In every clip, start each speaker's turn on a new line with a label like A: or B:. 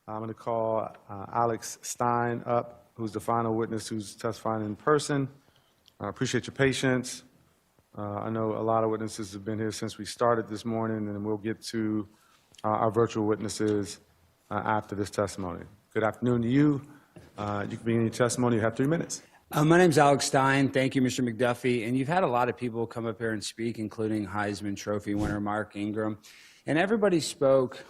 A: I'm going to call Alex Stein up, who's the final witness who's testifying in person. I appreciate your patience. I know a lot of witnesses have been here since we started this morning, and we'll get to our virtual witnesses after this testimony. Good afternoon to you. You can begin your testimony. You have 3 minutes.
B: My name's Alex Stein. Thank you, Mr. McDuffie. And you've had a lot of people come up here and speak, including Heisman Trophy winner Mark Ingram. And everybody spoke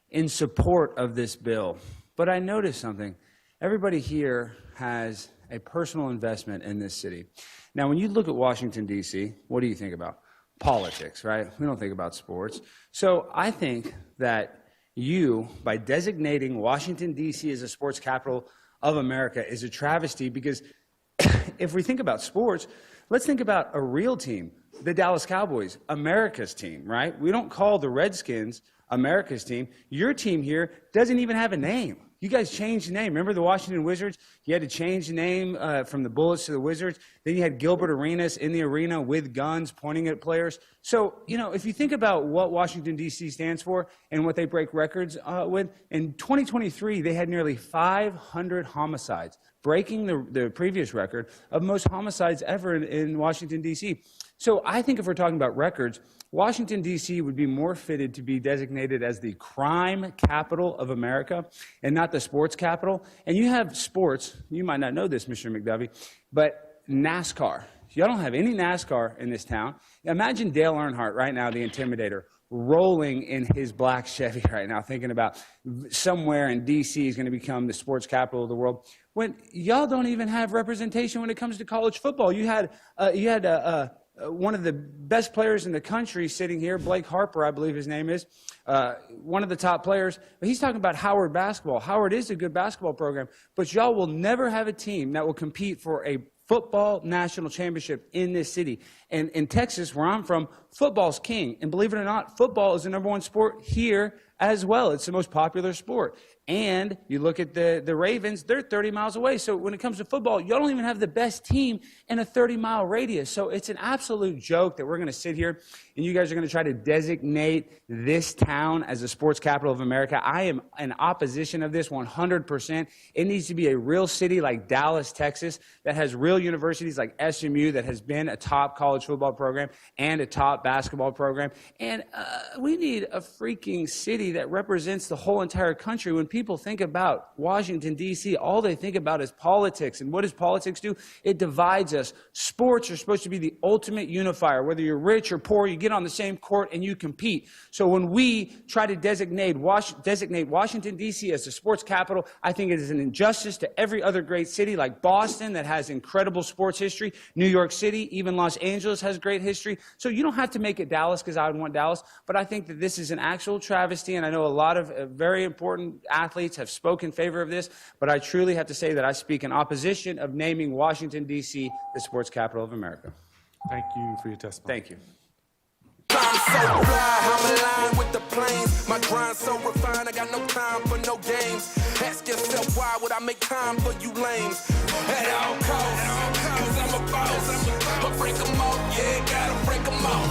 B: in support of this bill. But I noticed something. Everybody here has a personal investment in this city. Now, when you look at Washington, D.C., what do you think about? Politics, right? We don't think about sports. So I think that you, by designating Washington, D.C. as a sports capital of America, is a travesty, because if we think about sports, let's think about a real team, the Dallas Cowboys, America's team, right? We don't call the Redskins America's team. Your team here doesn't even have a name. You guys changed the name. Remember the Washington Wizards? You had to change the name from the Bullets to the Wizards. Then you had Gilbert Arenas in the arena with guns pointing at players. So, you know, if you think about what Washington, D.C. stands for and what they break records with, in 2023, they had nearly 500 homicides, breaking the previous record of most homicides ever in Washington, D.C. So I think if we're talking about records, Washington, D.C. would be more fitted to be designated as the crime capital of America and not the sports capital. And you have sports, you might not know this, Mr. McDuffie, but NASCAR. Y'all don't have any NASCAR in this town. Imagine Dale Earnhardt right now, the Intimidator, rolling in his black Chevy right now, thinking about somewhere in D.C. is going to become the sports capital of the world. When y'all don't even have representation when it comes to college football. You had one of the best players in the country sitting here, Blake Harper, I believe his name is, one of the top players. But he's talking about Howard basketball. Howard is a good basketball program, but y'all will never have a team that will compete for a football national championship in this city. And in Texas, where I'm from, football's king. And believe it or not, football is the #1 sport here as well. It's the most popular sport. And you look at the Ravens, they're 30 miles away. So when it comes to football, you don't even have the best team in a 30-mile radius. So it's an absolute joke that we're going to sit here and you guys are going to try to designate this town as a sports capital of America. I am in opposition of this 100%. It needs to be a real city like Dallas, Texas, that has real universities like SMU, that has been a top college football program and a top basketball program. And we need a freaking city that represents the whole entire country. When people think about Washington, D.C., all they think about is politics. And what does politics do? It divides us. Sports are supposed to be the ultimate unifier. Whether you're rich or poor, you get on the same court and you compete. So when we try to designate Washington, D.C. as the sports capital, I think it is an injustice to every other great city like Boston that has incredible sports history, New York City, even Los Angeles has great history. So you don't have to make it Dallas, because I would want Dallas, but I think that this is an actual travesty, and I know a lot of very important athletes have spoken in favor of this, but I truly have to say that I speak in opposition of naming Washington, D.C. the sports capital of America.
A: Thank you for your testimony.
B: Thank you.
C: I'm so fly, I'm aligned with the planes. My grind so refined, I got no time for no games. Ask yourself, why would I make time for you lames? At all costs, cause I'm a boss. But break them all, yeah, gotta break them all.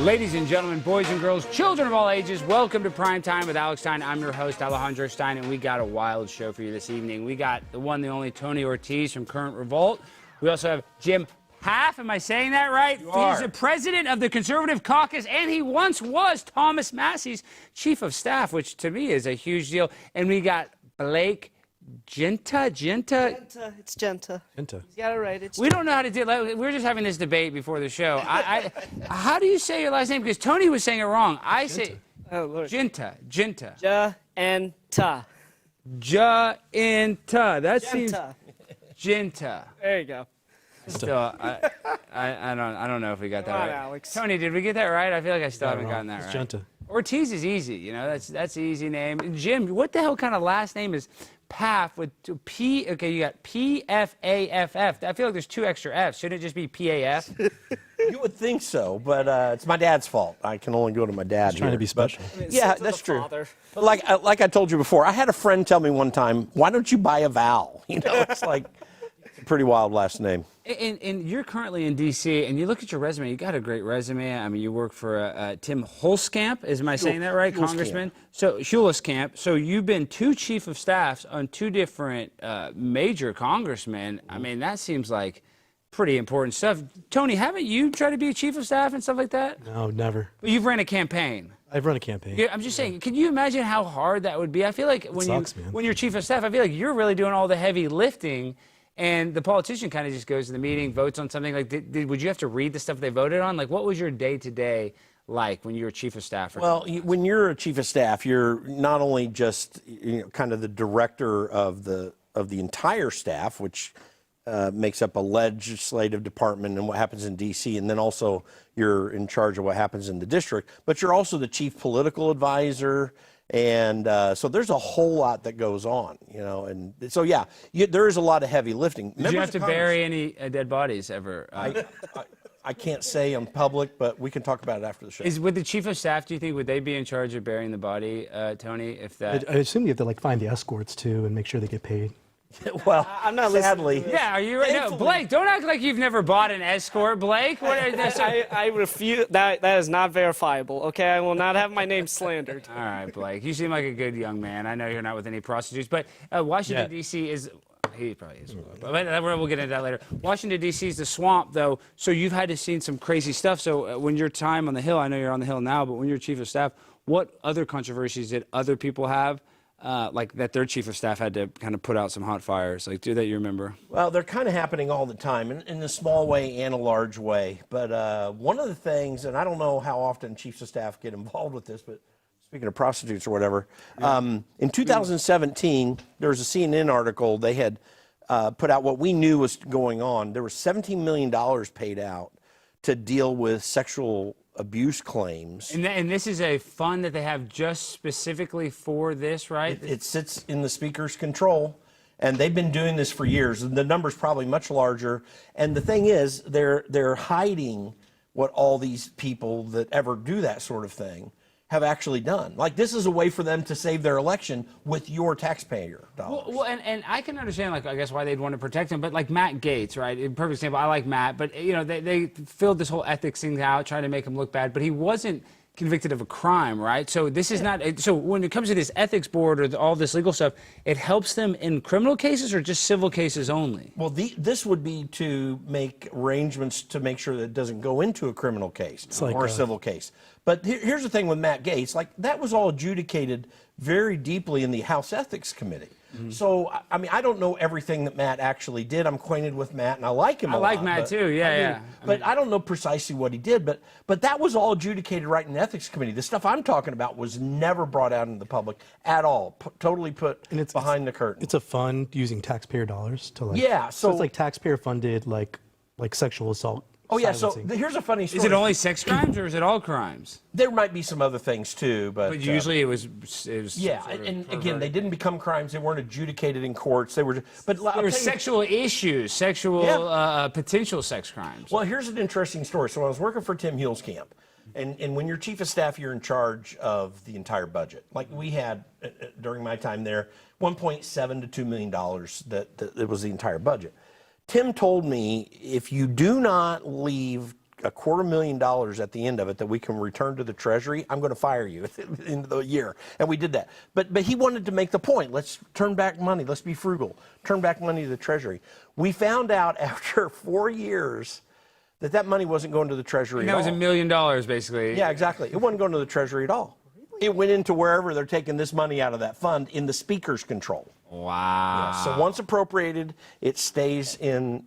B: Ladies and gentlemen, boys and girls, children of all ages, welcome to Prime Time with Alex Stein. I'm your host, Alejandro Stein, and we got a wild show for you this evening. We got the one, the only Tony Ortiz from Current Revolt. We also have Jim Pfaff. Am I saying that right? He's the president of the Conservative Caucus, and he once was Thomas Massey's chief of staff, which to me is a huge deal. And we got Blake Giunta.
D: It's Giunta. You got it right.
B: We don't know how to do it. We were just having this debate before the show. How do you say your last name? Because Tony was saying it wrong. I say Giunta.
D: Ja and Ta.
B: Ja and Ta. That seems Giunta.
D: There you go.
B: Still, I don't know if we got that right.
D: Alex.
B: Tony, did we get that right? I feel like I still haven't gotten that right.
E: Giunta.
B: Ortiz is easy, you know. That's an easy name. Jim, what the hell kind of last name is Pfaff with P? Okay, you got P-F-A-F-F. I feel like there's 2 extra F's. Shouldn't it just be P-A-F?
E: You would think so, but it's my dad's fault. I can only go to my dad.
F: Trying to be special.
D: I mean,
E: Yeah, that's true. But like I told you before, I had a friend tell me one time, "Why don't you buy a vowel?" You know, it's like pretty wild last name.
B: And you're currently in D.C., and you look at your resume, you got a great resume. I mean, you work for Tim Holskamp, am I saying that right, Congressman? So, Huelskamp. So you've been 2 chief of staffs on 2 different major congressmen. I mean, that seems like pretty important stuff. Tony, haven't you tried to be a chief of staff and stuff like that?
F: No, never.
B: But you've ran a campaign.
F: I've run a campaign.
B: Yeah, I'm just saying, can you imagine how hard that would be? I feel like when you're chief of staff, I feel like you're really doing all the heavy lifting, and the politician kind of just goes to the meeting, votes on something. Like, would you have to read the stuff they voted on? Like, what was your day-to-day like when you were chief of staff?
E: Well, when you're a chief of staff, you're not only just kind of the director of the entire staff, which makes up a legislative department and what happens in D.C., and then also you're in charge of what happens in the district, but you're also the chief political advisor, and so there's a whole lot that goes on, and so yeah, there is a lot of heavy lifting.
B: Did you have to bury any dead bodies ever?
E: I can't say in public, but we can talk about it after the show.
B: With the chief of staff, do you think, would they be in charge of burying the body, Tony, if that...
F: I assume you have to find the escorts too and make sure they get paid.
E: Well,
D: I'm not
E: sadly.
B: Yeah, are you right? No, Blake, don't act like you've never bought an escort, Blake.
D: I refuse. That is not verifiable. Okay, I will not have my name slandered.
B: All right, Blake. You seem like a good young man. I know you're not with any prostitutes, but Washington D.C. is. He probably is. But we'll get into that later. Washington D.C. is the swamp, though. So you've had to see some crazy stuff. So when your time on the Hill, I know you're on the Hill now, but when you're chief of staff, what other controversies did other people have? Like that their chief of staff had to kind of put out some hot fires, like that you remember?
E: Well, they're kind of happening all the time, in a small way and a large way. But one of the things, and I don't know how often chiefs of staff get involved with this, but speaking of prostitutes or whatever, in 2017, there was a CNN article. They had put out what we knew was going on. There was $17 million paid out to deal with sexual abuse claims.
B: And this is a fund that they have just specifically for this, right?
E: It sits in the speaker's control, and they've been doing this for years. And the number's probably much larger. And the thing is, they're hiding what all these people that ever do that sort of thing have actually done. Like, this is a way for them to save their election with your taxpayer dollars.
B: Well, and I can understand, I guess why they'd want to protect him, but like Matt Gaetz, right? Perfect example. I like Matt, but they filled this whole ethics thing out, trying to make him look bad, but he wasn't convicted of a crime, right? So this is not. So when it comes to this ethics board or all this legal stuff, it helps them in criminal cases or just civil cases only?
E: Well, this would be to make arrangements to make sure that it doesn't go into a criminal case or a civil case. But here's the thing with Matt Gaetz, that was all adjudicated very deeply in the House Ethics Committee. Mm-hmm. So, I mean, I don't know everything that Matt actually did. I'm acquainted with Matt, and I like him a lot.
B: I like Matt, too, yeah.
E: But I don't know precisely what he did, but that was all adjudicated right in the Ethics Committee. The stuff I'm talking about was never brought out into the public at all, totally put behind the curtain.
F: It's a fund using taxpayer dollars to
E: so
F: it's like taxpayer funded like sexual assault.
E: Oh, yeah,
F: silencing.
E: So here's a funny story.
B: Is it only sex crimes or is it all crimes?
E: There might be some other things, too. But
B: usually it was
E: yeah, and again, they didn't become crimes. They weren't adjudicated in courts. They were, but
B: there were sexual issues, potential sex crimes.
E: Well, here's an interesting story. So I was working for Tim Huelskamp, and when you're chief of staff, you're in charge of the entire budget. Like we had, during my time there, $1.7 to $2 million that it was the entire budget. Tim told me, if you do not leave $250,000 at the end of it that we can return to the Treasury, I'm going to fire you at the end of the year. And we did that. But he wanted to make the point. Let's turn back money. Let's be frugal. Turn back money to the Treasury. We found out after 4 years that money wasn't going to the Treasury at all.
B: That was $1 million, basically.
E: Yeah, exactly. It wasn't going to the Treasury at all. It went into wherever they're taking this money out of that fund in the Speaker's control.
B: Wow.
E: Yeah, so once appropriated, it stays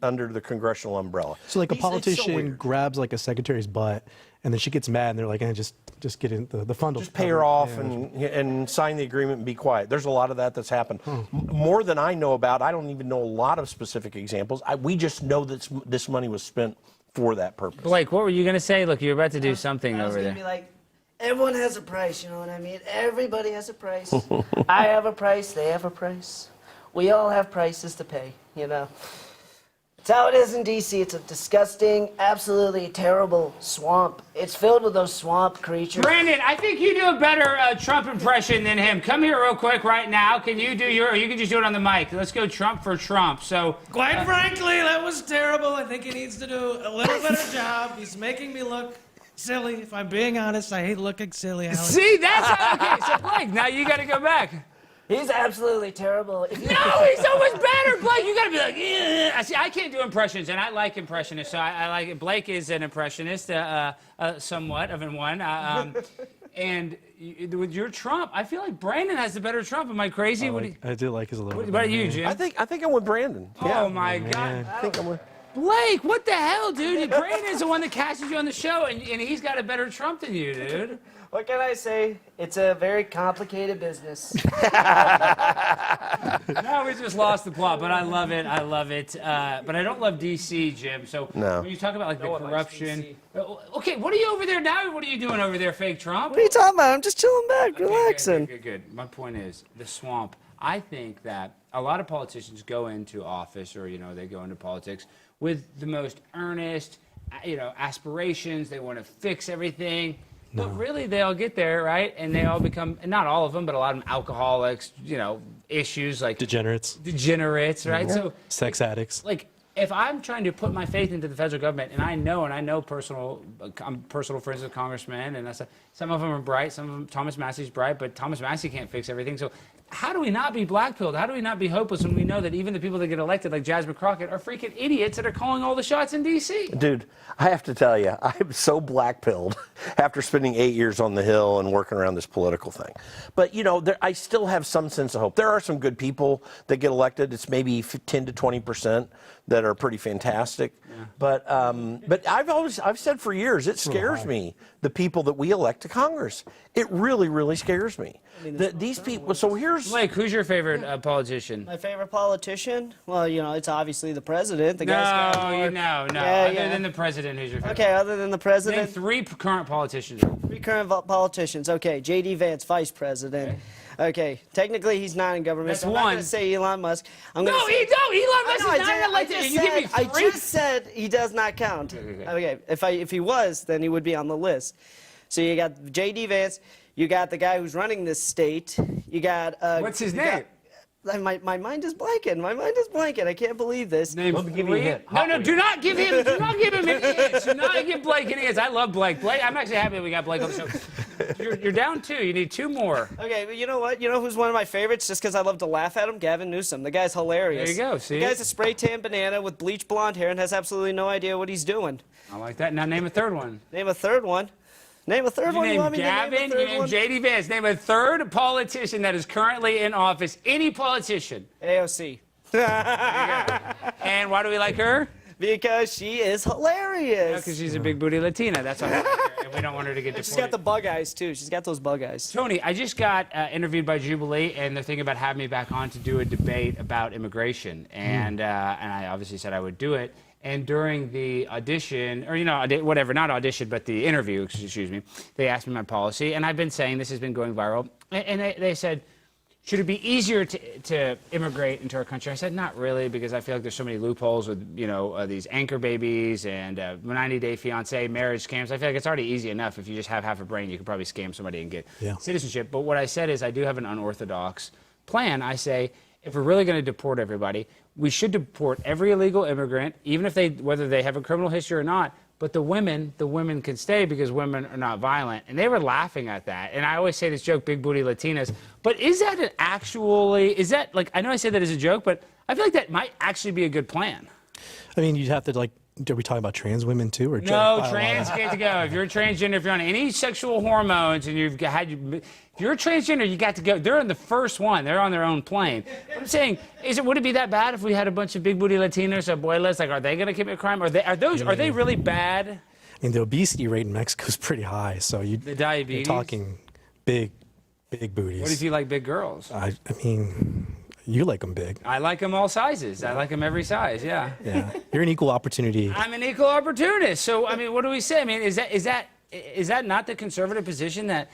E: under the congressional umbrella.
F: So a politician grabs a secretary's butt, and then she gets mad, and they're like, just get in the fund.
E: Just pay her off and sign the agreement and be quiet. There's a lot of that's happened. More than I know about. I don't even know a lot of specific examples. We just know that this money was spent for that purpose.
B: Blake, what were you going to say? Look, you're about to do something over there.
D: Be like, everyone has a price, you know what I mean? Everybody has a price. I have a price, they have a price. We all have prices to pay,
G: It's how it is in D.C. It's a disgusting, absolutely terrible swamp. It's filled with those swamp creatures.
B: Brandon, I think you do a better Trump impression than him. Come here real quick right now. Can you do or you can just do it on the mic. Let's go Trump for Trump. So,
H: Quite frankly, that was terrible. I think he needs to do a little better job. He's making me look silly. If I'm being honest, I hate looking silly, Alex.
B: see, that's okay. So, Blake, now you got to go back.
G: He's absolutely terrible. If you-
B: No, he's so much better, Blake. You got to be like, yeah. See, I can't do impressions, and I like impressionists, so I like it. Blake is an impressionist, somewhat of an one. And with your Trump, I feel like Brandon has the better Trump. Am I crazy?
F: I do like his a little
B: What
F: bit.
B: about you, Jim?
E: I think I'm with Brandon.
B: Oh my God.
E: I think I'm with.
B: Blake, what the hell, dude? Brandon's the one that casted you on the show, and he's got a better Trump than you, dude.
G: What can I say? It's a very complicated business.
B: No, we just lost the plot, but I love it. I love it. But I don't love D.C., Jim. So
E: No.
B: when you talk about like the
G: one likes
B: corruption, okay, what are you over there now? What are you doing over there, fake Trump?
G: What are you talking about? I'm just chilling back,
B: Okay,
G: relaxing.
B: Good. My point is the swamp. I think that a lot of politicians go into office, or they go into politics with the most earnest, aspirations. They want to fix everything. But really, they all get there, right? And they all become, and not all of them, but a lot of them alcoholics, issues like
F: Degenerates,
B: right? So,
F: sex addicts.
B: like, if I'm trying to put my faith into the federal government, and I know I'm personal friends with congressmen, and some of them are bright, some of them, Thomas Massey's bright, but Thomas Massey can't fix everything. So how do we not be blackpilled? How do we not be hopeless when we know that even the people that get elected, like Jasmine Crockett, are freaking idiots that are calling all the shots in D.C.?
E: Dude, I have to tell you, I'm so black-pilled after spending 8 years on the Hill and working around this political thing. But, I still have some sense of hope. There are some good people that get elected. It's maybe 10 to 20% that are pretty fantastic. Yeah. But I've said for years, it scares me, the people that we elect to Congress. It really, really scares me. These people, so here's...
B: Blake, who's your favorite politician?
G: My favorite politician? Well, it's obviously the president. The guy's got more...
B: No.
G: Yeah,
B: Other than the president, who's your favorite?
G: Okay, other than the
B: Name
G: president,
B: 3 current politicians.
G: 3 current politicians. Okay, J.D. Vance, vice president. Okay, technically he's not in government.
B: That's
G: so I'm not
B: one.
G: going to say Elon Musk. I'm
B: No,
G: gonna say,
B: Elon Musk
G: I
B: is not elected. You give me 3?
G: I just said he does not count. Okay, if he was, then he would be on the list. So you got J.D. Vance. You got the guy who's running this state. You got...
B: What's his name?
G: My mind is blanking. My mind is blanking. I can't believe this.
B: Name
E: Let me give you a
B: 3?
E: hint.
B: No, do not give him any hints. Do not give Blake any hints. I love Blake. I'm actually happy that we got Blake on the show. You're down 2. You need 2 more.
G: Okay, but you know what? You know who's one of my favorites just because I love to laugh at him? Gavin Newsom. The guy's hilarious.
B: There you go, see?
G: The guy's a spray tan banana with bleach blonde hair and has absolutely no idea what he's doing.
B: I like that. Now name a 3rd one.
G: Name a 3rd one. Name a 3rd one. You
B: Name
G: want me to
B: Gavin,
G: name a 3rd
B: you name
G: one?
B: J.D. Vance. Name a 3rd politician that is currently in office. Any politician.
G: AOC.
B: And why do we like her?
G: Because she is hilarious.
B: Because she's a big booty Latina. That's why we like her. And we don't want her to get deported.
G: She's got the bug eyes, too. She's got those bug eyes.
B: Tony, I just got interviewed by Jubilee, and they're thinking about having me back on to do a debate about immigration. And I obviously said I would do it. And during the audition, or whatever, not audition, but the interview, excuse me, they asked me my policy, and I've been saying this has been going viral. And they said, should it be easier to immigrate into our country? I said, not really, because I feel like there's so many loopholes with, these anchor babies and 90-day fiancé marriage scams. I feel like it's already easy enough. If you just have half a brain, you could probably scam somebody and get citizenship. But what I said is I do have an unorthodox plan. I say, if we're really going to deport everybody, we should deport every illegal immigrant, even if whether they have a criminal history or not. But the women can stay because women are not violent. And they were laughing at that. And I always say this joke, big booty Latinas. But is that I know I say that as a joke, but I feel like that might actually be a good plan.
F: I mean, you'd have to are we talking about trans women too, or
B: no? Trans get to go. If you're a transgender, if you're on any sexual hormones, and if you're a transgender, you got to go. They're in the first one. They're on their own plane. I'm saying, would it be that bad if we had a bunch of big booty Latinos, abuelas? Like, are they going to commit crime? Are they really bad?
F: I mean, the obesity rate in Mexico is pretty high, so
B: the diabetes.
F: You're talking big booties.
B: What if you like big girls?
F: I mean. You like them big.
B: I like them all sizes. I like them every size, yeah.
F: Yeah. You're an equal opportunity.
B: I'm an equal opportunist. So, I mean, what do we say? I mean, is that not the conservative position that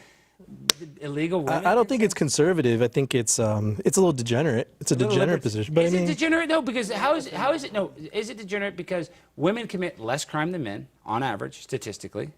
B: illegal women?
F: I don't think it's conservative. I think it's a little degenerate. It's a degenerate position. But
B: Is
F: I mean,
B: it degenerate though? Because how is it? No, is it degenerate because women commit less crime than men on average, statistically?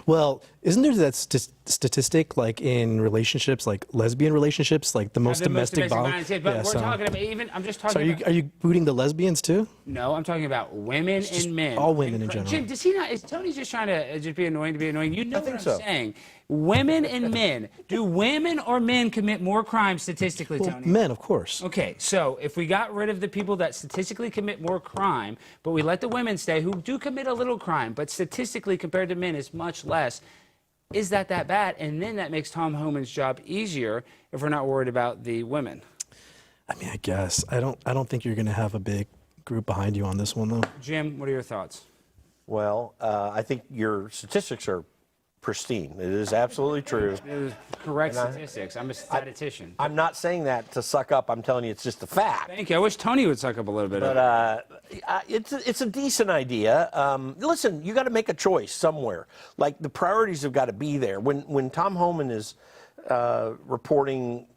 F: well, isn't there that statistic like in relationships, like lesbian relationships, like the most
B: Have the most
F: domestic
B: violence,
F: violence?
B: but we're talking about even. I'm just talking.
F: So
B: about,
F: are you booting the lesbians too?
B: No, I'm talking about women and men.
F: all women in general.
B: Jim, does he not? Is Tony just trying to just be annoying to be annoying? You know what
E: think
B: I'm
E: so.
B: saying? Women and men. Do women or men commit more crimes statistically,
F: Well,
B: Tony?
F: men, of course.
B: Okay, so if we got rid of the people that statistically commit more crime, but we let the women stay who do commit a little crime, but statistically compared to men is much less, is that bad? And then that makes Tom Homan's job easier if we're not worried about the women.
F: I mean, I guess I don't think you're going to have a big group behind you on this one, though.
B: Jim, what are your thoughts?
E: Well, I think your statistics are pristine. It is absolutely true.
B: It was correct statistics. I'm a statistician.
E: I'm not saying that to suck up. I'm telling you, it's just a fact.
B: Thank you. I wish Tony would suck up a little bit.
E: But it's a decent idea. Listen, you got to make a choice somewhere. Like the priorities have got to be there. When Tom Homan is reporting,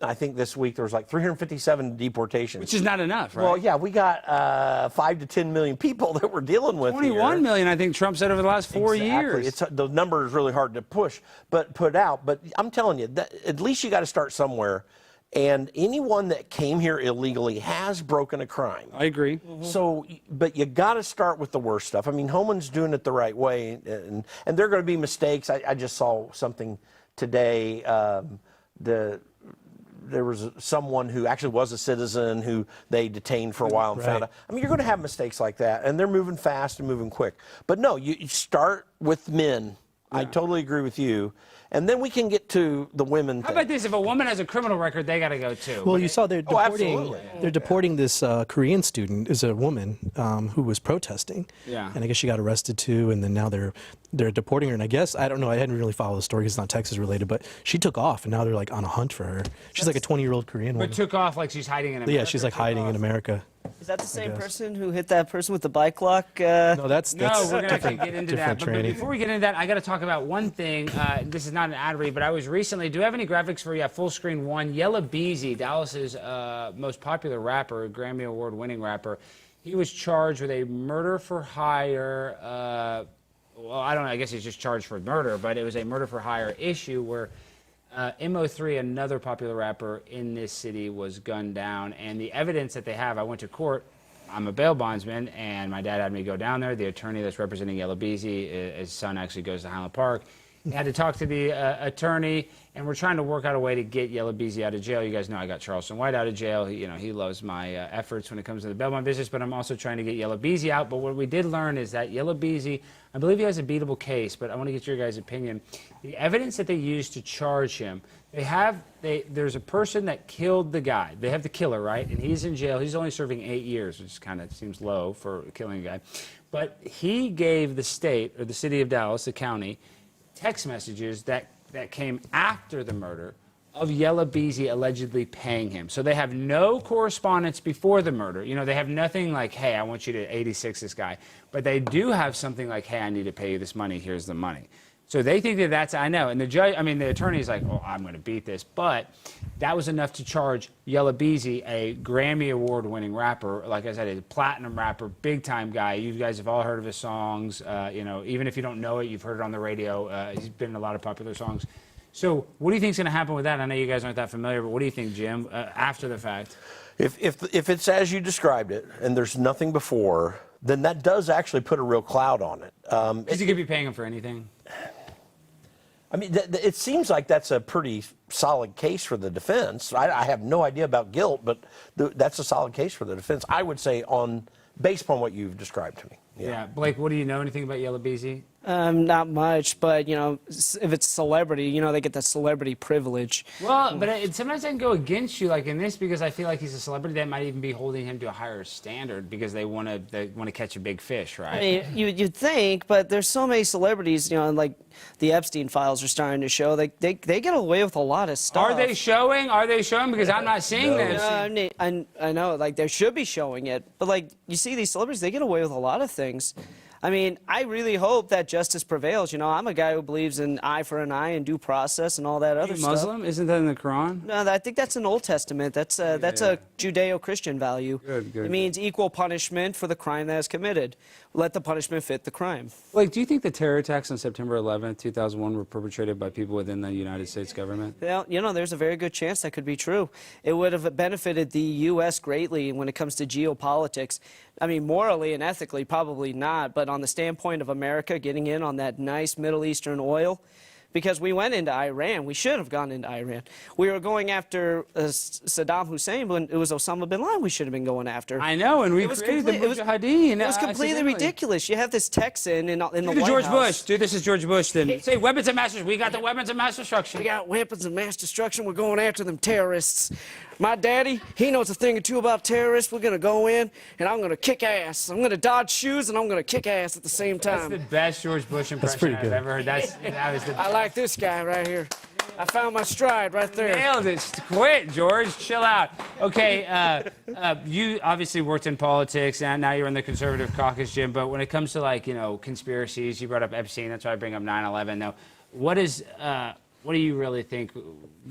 E: I think this week there was like 357 deportations.
B: Which is not enough, right?
E: Well, yeah, we got 5 to 10 million people that we're dealing with.
B: 21
E: here.
B: million, I think Trump said over the last 4 years.
E: It's the number is really hard to put out. But I'm telling you, that at least you got to start somewhere. And anyone that came here illegally has broken a crime.
B: I agree.
E: So, but you got to start with the worst stuff. I mean, Homan's doing it the right way, and there are going to be mistakes. I just saw something today. There was someone who actually was a citizen who they detained for a while and found out. I mean, you're going to have mistakes like that, and they're moving fast and moving quick. But no, you start with men. Yeah. I totally agree with you. And then we can get to the women.
B: How about this? If a woman has a criminal record, they got to go too.
F: Well, you saw they're deporting.
E: absolutely.
F: They're deporting this Korean student, is a woman who was protesting.
B: Yeah.
F: And I guess she got arrested too, and then now they're deporting her. And I guess I don't know. I hadn't really followed the story because it's not Texas related, but she took off, and now they're like on a hunt for her. She's like a 20-year-old Korean woman.
B: But took off like she's hiding in America.
F: Yeah, she's like hiding in America.
G: Is that the same person who hit that person with the bike lock?
F: No, that's
B: No, we're going to actually get into that.
F: different
B: But
F: training.
B: before we get into that, I got to talk about one thing. This is not an ad read, but I was recently. Do you have any graphics for you? Full screen one. Yella Beezy, Dallas's most popular rapper, Grammy Award winning rapper. He was charged with a murder for hire. Well, I don't know. I guess he's just charged for murder, but it was a murder for hire issue where MO3, another popular rapper in this city, was gunned down. And the evidence that they have, I went to court. I'm a bail bondsman, and my dad had me go down there. The attorney that's representing Yella Beezy, his son actually goes to Highland Park. I had to talk to the attorney, and we're trying to work out a way to get Yella Beezy out of jail. You guys know I got Charleston White out of jail. He loves my efforts when it comes to the bail bond business, but I'm also trying to get Yella Beezy out. But what we did learn is that Yella Beezy, I believe he has a beatable case, but I want to get your guys' opinion. The evidence that they used to charge him, there's a person that killed the guy. They have the killer, right? And he's in jail. He's only serving 8 years, which kind of seems low for killing a guy. But he gave the state, or the city of Dallas, the county, text messages that came after the murder of Yella Beezy allegedly paying him. So they have no correspondence before the murder. They have nothing like, hey, I want you to 86 this guy. But they do have something like, hey, I need to pay you this money. Here's the money. So they think that's, I know. And the attorney's like, oh, I'm going to beat this. But that was enough to charge Yella Beezy, a Grammy Award winning rapper. Like I said, a platinum rapper, big time guy. You guys have all heard of his songs. Even if you don't know it, you've heard it on the radio. He's been in a lot of popular songs. So what do you think is going to happen with that? I know you guys aren't that familiar, but what do you think, Jim, after the fact?
E: If it's as you described it, and there's nothing before, then that does actually put a real cloud on it.
B: Is he going to be paying him for anything?
E: I mean, it seems like that's a pretty solid case for the defense. I have no idea about guilt, but that's a solid case for the defense, I would say, based upon what you've described to me.
B: Yeah. Blake, what do you know anything about Yella Beezy?
G: Not much, but if it's celebrity, they get the celebrity privilege.
B: Well, but sometimes I can go against you, like in this, because I feel like he's a celebrity. That might even be holding him to a higher standard because they want to catch a big fish, right?
G: I mean, you'd think, but there's so many celebrities, like the Epstein files are starting to show. They get away with a lot of stuff.
B: Are they showing? Because I'm not seeing them.
G: I know, like they should be showing it, but like you see these celebrities, they get away with a lot of things. I mean, I really hope that justice prevails. You know, I'm a guy who believes in eye for an eye and due process and all that other stuff.
B: Muslim? Isn't that in the Quran?
G: No, I think that's an Old Testament. That's a Judeo-Christian value.
B: Good.
G: It means equal punishment for the crime that is committed. Let the punishment fit the crime.
B: Blake, do you think the terror attacks on September 11th, 2001 were perpetrated by people within the United States government?
G: Well, you know, there's a very good chance that could be true. It would have benefited the U.S. greatly when it comes to geopolitics. I mean, morally and ethically, probably not, but on the standpoint of America getting in on that nice Middle Eastern oil, because we went into Iran. We should have gone into Iran. We were going after Saddam Hussein when it was Osama bin Laden we should have been going after.
B: I know, and we created the Mujahideen.
G: It was completely ridiculous. You have this Texan in the White
B: George
G: House.
B: Bush. Dude, this is George Bush then. Say weapons of mass destruction. We got the weapons of mass destruction.
G: We got weapons of mass destruction. We're going after them terrorists. My daddy, he knows a thing or two about terrorists. We're going to go in, and I'm going to kick ass. I'm going to dodge shoes, and I'm going to kick ass at the same time.
B: That's the best George Bush impression
F: pretty
B: I've
F: good.
B: ever heard. That was the
G: I like this guy right here. I found my stride right there.
B: Nailed it. Quit, George. Chill out. Okay, you obviously worked in politics, and now you're in the Conservative Caucus, Jim. But when it comes to, like, you know, conspiracies, you brought up Epstein. That's why I bring up 9/11. Now, what do you really think?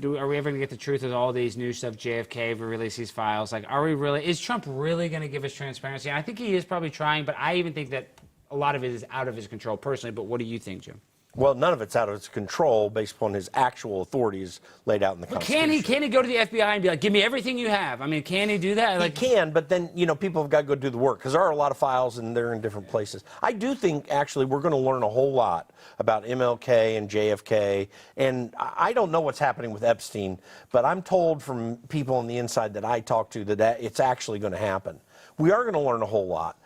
B: Are we ever going to get the truth of all these new stuff? JFK released these files. Like, are we really? Is Trump really going to give us transparency? And I think he is probably trying, but I even think that a lot of it is out of his control personally. But what do you think, Jim?
E: Well, none of it's out of his control based upon his actual authorities laid out in the Constitution.
B: Can he go to the FBI and be like, give me everything you have? I mean, can he do that? Like,
E: He can, but then, you know, people have got to go do the work because there are a lot of files and they're in different places. I do think, actually, we're going to learn a whole lot about MLK and JFK. And I don't know what's happening with Epstein, but I'm told from people on the inside that I talk to that it's actually going to happen. We are going to learn a whole lot.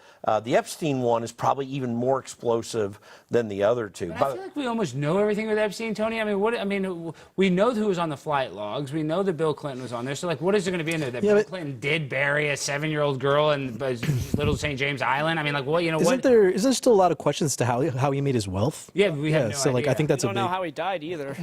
E: The Epstein one is probably even more explosive than the other two.
B: I feel like we almost know everything with Epstein, Tony. I mean, we know who was on the flight logs. We know that Bill Clinton was on there. So, like, what is there going to be in there? That Bill Clinton did bury a 7-year-old girl in Little St. James Island? I mean, like, what, you know,
F: Isn't there still a lot of questions as to how he made his wealth?
B: Yeah, we have no
F: so, like,
B: idea.
F: I think that's
G: I
F: a
G: don't
F: big...
G: know how he died either.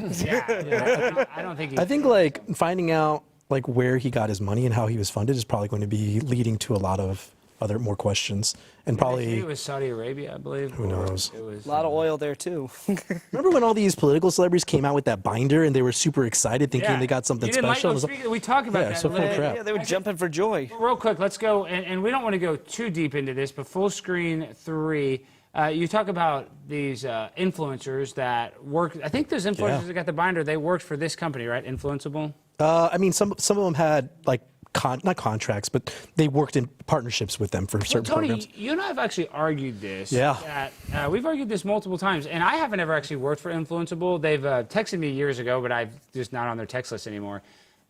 B: I don't think he...
F: I think, like, finding out, like, where he got his money and how he was funded is probably going to be leading to a lot of more questions. And probably...
B: It was Saudi Arabia, I believe.
F: Who knows?
B: It was,
G: A lot of oil there, too.
F: Remember when all these political celebrities came out with that binder and they were super excited thinking they got something
B: You didn't
F: special?
B: Like, we talked about that.
F: so full of crap.
G: Yeah, they were jumping for joy.
B: Real quick, let's go, and we don't want to go too deep into this, but full screen 3, you talk about these influencers that work. I think those influencers that got the binder, they worked for this company, right? Influenceable?
F: I mean, some of them had, like, not contracts, but they worked in partnerships with them for certain
B: Tony,
F: programs.
B: you and I have actually argued this.
F: Yeah.
B: That, we've argued this multiple times, and I haven't ever actually worked for Influenceable. They've texted me years ago, but I'm just not on their text list anymore.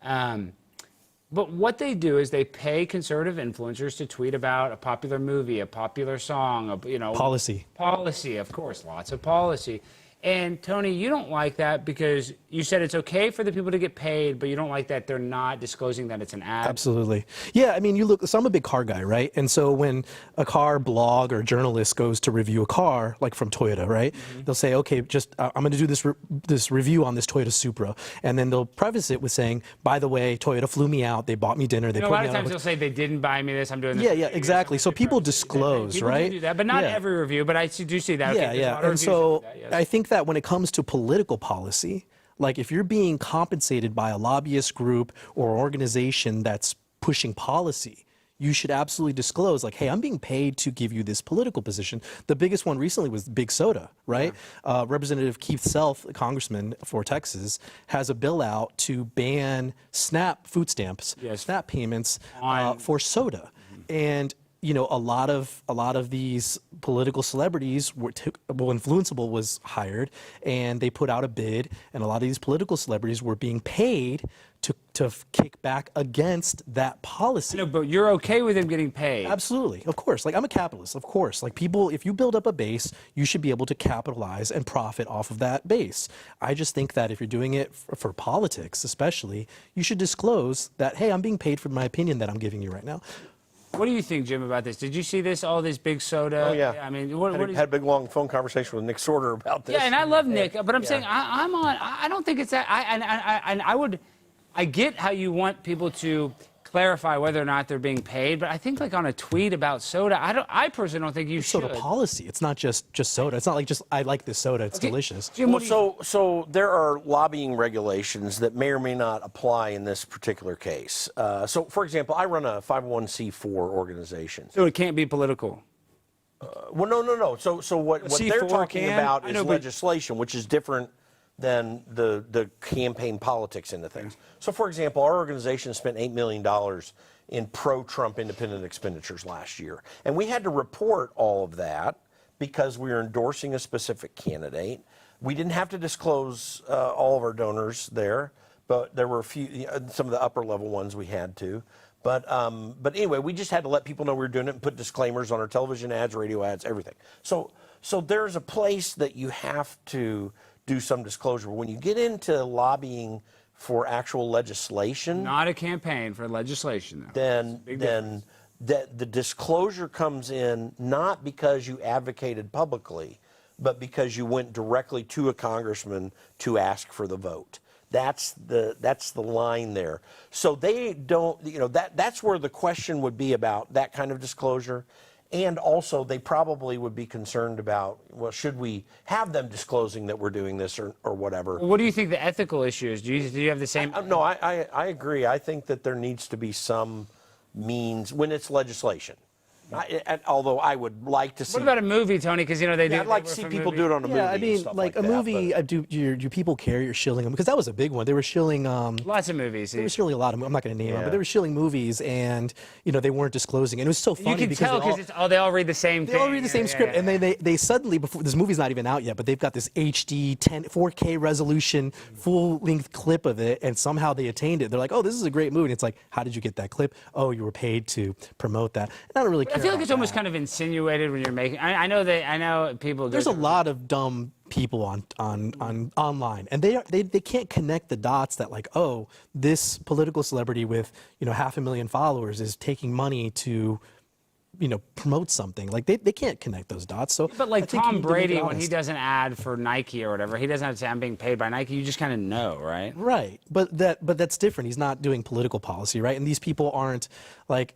B: But what they do is they pay conservative influencers to tweet about a popular movie, a popular song,
F: Policy.
B: Policy, of course, lots of policy. And Tony, you don't like that because you said it's okay for the people to get paid, but you don't like that they're not disclosing that it's an ad.
F: Absolutely. Yeah, I mean, so I'm a big car guy, right? And so when a car blog or journalist goes to review a car, like from Toyota, right? They'll say, okay, I'm going to do this review on this Toyota Supra. And then they'll preface it with saying, by the way, Toyota flew me out. They bought me dinner. They put me
B: a lot of
F: on
B: times they'll say they didn't buy me this. I'm doing this.
F: Yeah, exactly. So people disclose,
B: People
F: right?
B: do that, but not every review. But I do see that.
F: Yeah,
B: Okay,
F: yeah. And so I think that when it comes to political policy, like if you're being compensated by a lobbyist group or organization that's pushing policy, you should absolutely disclose, like, hey, I'm being paid to give you this political position. The biggest one recently was Big Soda, right? Yeah. Representative Keith Self, congressman for Texas, has a bill out to ban SNAP food stamps, SNAP payments for soda. And you know, a lot of these political celebrities Influenceable was hired, and they put out a bid, and a lot of these political celebrities were being paid to kick back against that policy.
B: No, but you're okay with them getting paid.
F: Absolutely, of course. Like, I'm a capitalist, of course. Like, people, if you build up a base, you should be able to capitalize and profit off of that base. I just think that if you're doing it for politics, especially, you should disclose that, hey, I'm being paid for my opinion that I'm giving you right now.
B: What do you think, Jim, about this? Did you see this, all this Big Soda?
E: Oh, yeah.
B: I mean,
E: had a big, long phone conversation with Nick Sorter about this.
B: Yeah, and I love Nick, but I'm saying I don't think it's that. I get how you want people to clarify whether or not they're being paid. But I think like on a tweet about soda, I personally don't think you should.
F: Soda policy. It's not just soda. It's not like just I like this soda. It's delicious.
B: Jim,
E: So there are lobbying regulations that may or may not apply in this particular case. So, for example, I run a 501c4 organization.
B: so it can't be political.
E: Well, no. So what they're
B: C4
E: talking
B: can?
E: about
B: I
E: is
B: know, but-
E: legislation, which is different than the campaign politics into things. So, for example, our organization spent $8 million in pro-Trump independent expenditures last year. And we had to report all of that because we were endorsing a specific candidate. We didn't have to disclose all of our donors there, but there were a few, some of the upper level ones we had to. But anyway, we just had to let people know we were doing it and put disclaimers on our television ads, radio ads, everything. So there's a place that you have to do some disclosure. When you get into lobbying for actual legislation,
B: Not a campaign for legislation, though.
E: then the disclosure comes in not because you advocated publicly, but because you went directly to a congressman to ask for the vote. That's the line there. So they don't, that's where the question would be about that kind of disclosure. And also, they probably would be concerned about, well, should we have them disclosing that we're doing this or whatever?
B: What do you think the ethical issue is? Do you have the same?
E: No, I agree. I think that there needs to be some means when it's legislation. Although I would like to see.
B: What about a movie, Tony? Because they do.
E: I'd like to see people do it on a movie.
F: Yeah, I
E: and
F: mean,
E: stuff
F: like a
E: that,
F: movie.
E: but-
F: Do people care you're shilling them? Because that was a big one. They were shilling.
B: Lots of movies.
F: They were shilling a lot of. I'm not going to name them,
E: Yeah.
F: but they were shilling movies, and they weren't disclosing. And it was so funny
B: You can
F: because
B: tell because they all read the same thing.
F: they all read the same script, and they suddenly, before this movie's not even out yet, but they've got this HD 4K resolution full-length clip of it, and somehow they attained it. They're like, oh, this is a great movie. And it's like, how did you get that clip? Oh, you were paid to promote that. And I don't really care.
B: I feel like
F: about
B: it's almost
F: that.
B: kind of insinuated when you're making. I know people.
F: There's a lot of dumb people on online, and they can't connect the dots that like, oh, this political celebrity with 500,000 followers is taking money to promote something. Like they can't connect those dots. So
B: But like
F: I think you
B: Tom
F: need to make it
B: Brady, when he
F: honest.
B: does an ad for Nike or whatever, he doesn't have to say I'm being paid by Nike. You just kind of know, right?
F: Right, but that's different. He's not doing political policy, right? And these people aren't like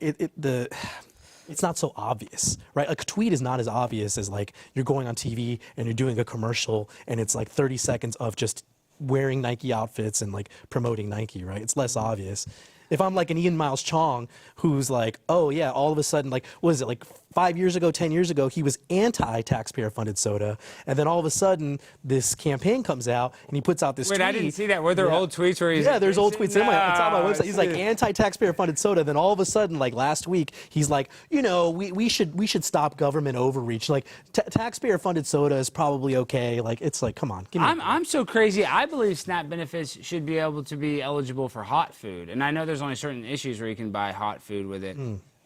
F: it's not so obvious, right? Like a tweet is not as obvious as like you're going on TV and you're doing a commercial and it's like 30 seconds of just wearing Nike outfits and like promoting Nike, right? It's less obvious. If I'm like an Ian Miles Chong who's like, oh yeah, all of a sudden, like, what is it, like 5 years ago, 10 years ago, he was anti-taxpayer funded soda, and then all of a sudden this campaign comes out and he puts out this tweet.
B: Wait, I didn't see that. Were there old tweets where he's?
F: Yeah, there's old tweets. It's on my
B: No,
F: website. He's like anti-taxpayer funded soda. Then all of a sudden, like last week, he's like, we should stop government overreach. Like taxpayer funded soda is probably okay. Like it's like, come on, give me.
B: I'm so crazy. I believe SNAP benefits should be able to be eligible for hot food, and I know there's only certain issues where you can buy hot food with it.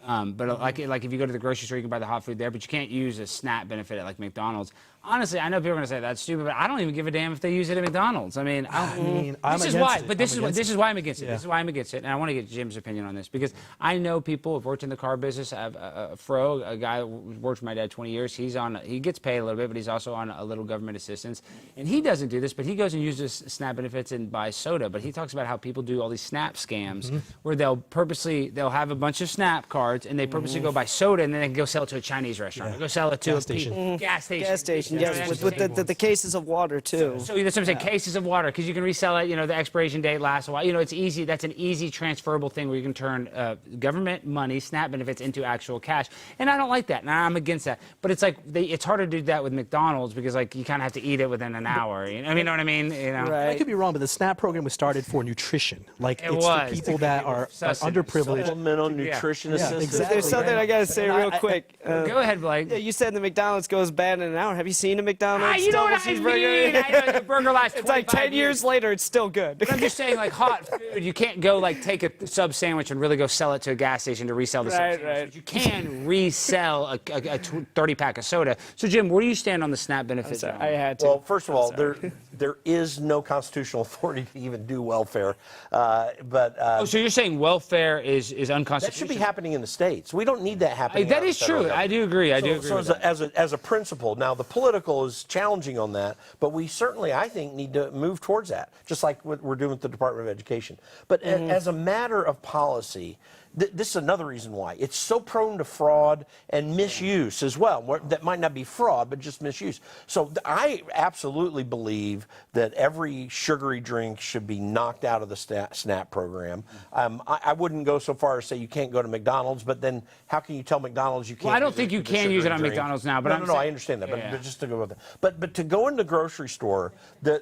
B: But like if you go to the grocery store, you can buy the hot food there, but you can't use a SNAP benefit at like McDonald's. Honestly, I know people are going to say that's stupid, but I don't even give a damn if they use it at McDonald's. I mean, this is why. But this is why I'm against it. This is why I'm against it, and I want to get Jim's opinion on this because I know people who've worked in the car business. I have a guy who worked for my dad 20 years. He gets paid a little bit, but he's also on a little government assistance, and he doesn't do this, but he goes and uses SNAP benefits and buys soda. But he talks about how people do all these SNAP scams where they'll have a bunch of SNAP cards and they purposely go buy soda and then they can go sell it to a Chinese restaurant. Or go sell it to
F: Gas station.
B: gas station.
G: Gas station,
B: You know,
G: yes,
B: that's
G: with
B: the
G: the cases of water too.
B: so that's what I'm saying, cases of water, because you can resell it, the expiration date lasts a while. It's easy. That's an easy transferable thing where you can turn government money, SNAP benefits, into actual cash. And I don't like that, and I'm against that. But it's like, it's hard to do that with McDonald's because like you kind of have to eat it within an hour. You know what I mean?
F: I could be wrong, but the SNAP program was started for nutrition. Like it's
B: was.
F: the people that are
B: Sustenance.
F: underprivileged.
E: Supplemental nutrition assistance.
F: exactly.
G: There's something I gotta say real quick.
B: Go ahead, Blake.
G: Yeah, you said the McDonald's goes bad in an hour. Have you seen a McDonald's?
B: You know what
G: double
B: I mean?
G: cheeseburger?
B: I know the burger lasts
G: It's like
B: 25
G: 10 years later, it's still good.
B: But I'm just saying, like hot food, you can't go like take a sub sandwich and really go sell it to a gas station to resell the sub
G: Right,
B: sandwich.
G: right.
B: But you can resell a 30-pack of soda. So Jim, where do you stand on the SNAP benefits?
G: I had to.
E: Well, first of all, there is no constitutional authority to even do welfare, but
B: So you're saying welfare is
E: that
B: unconstitutional?
E: should be happening in the states. We don't need that happening.
B: That
E: out in
B: is
E: the federal
B: true. I
E: government.
B: do agree. I do agree.
E: So
B: with that.
E: as a principle, now the political political is challenging on that, but we certainly, I think, need to move towards that, just like what we're doing with the Department of Education. But as a matter of policy, this is another reason why. It's so prone to fraud and misuse as well. That might not be fraud, but just misuse. So I absolutely believe that every sugary drink should be knocked out of the SNAP program. I wouldn't go so far as say you can't go to McDonald's, but then how can you tell McDonald's you can't?
B: Well, I don't think you can use it on McDonald's now. But
E: No, I understand that. But just to go with it. But to go in the grocery store,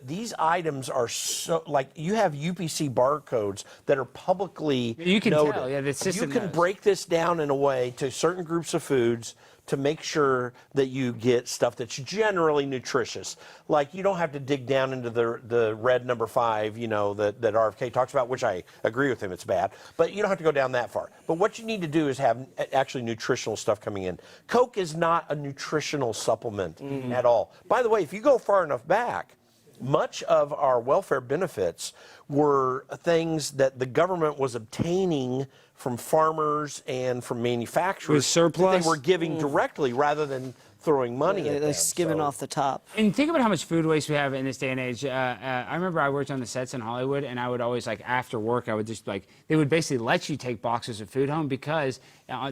E: these items are so, like, you have UPC barcodes that are publicly
B: You can
E: noted.
B: tell, yeah, the system
E: You can
B: knows.
E: break this down in a way to certain groups of foods to make sure that you get stuff that's generally nutritious. Like, you don't have to dig down into the red number 5, you know, that RFK talks about, which I agree with him, it's bad. But you don't have to go down that far. But what you need to do is have actually nutritional stuff coming in. Coke is not a nutritional supplement at all. By the way, if you go far enough back, much of our welfare benefits were things that the government was obtaining from farmers and from manufacturers.
B: With surplus?
E: That they were giving directly rather than throwing money at them.
G: They're skimming
E: So-
G: off the top.
B: And think about how much food waste we have in this day and age. I remember I worked on the sets in Hollywood, and I would always, like, after work, I would just, like, they would basically let you take boxes of food home because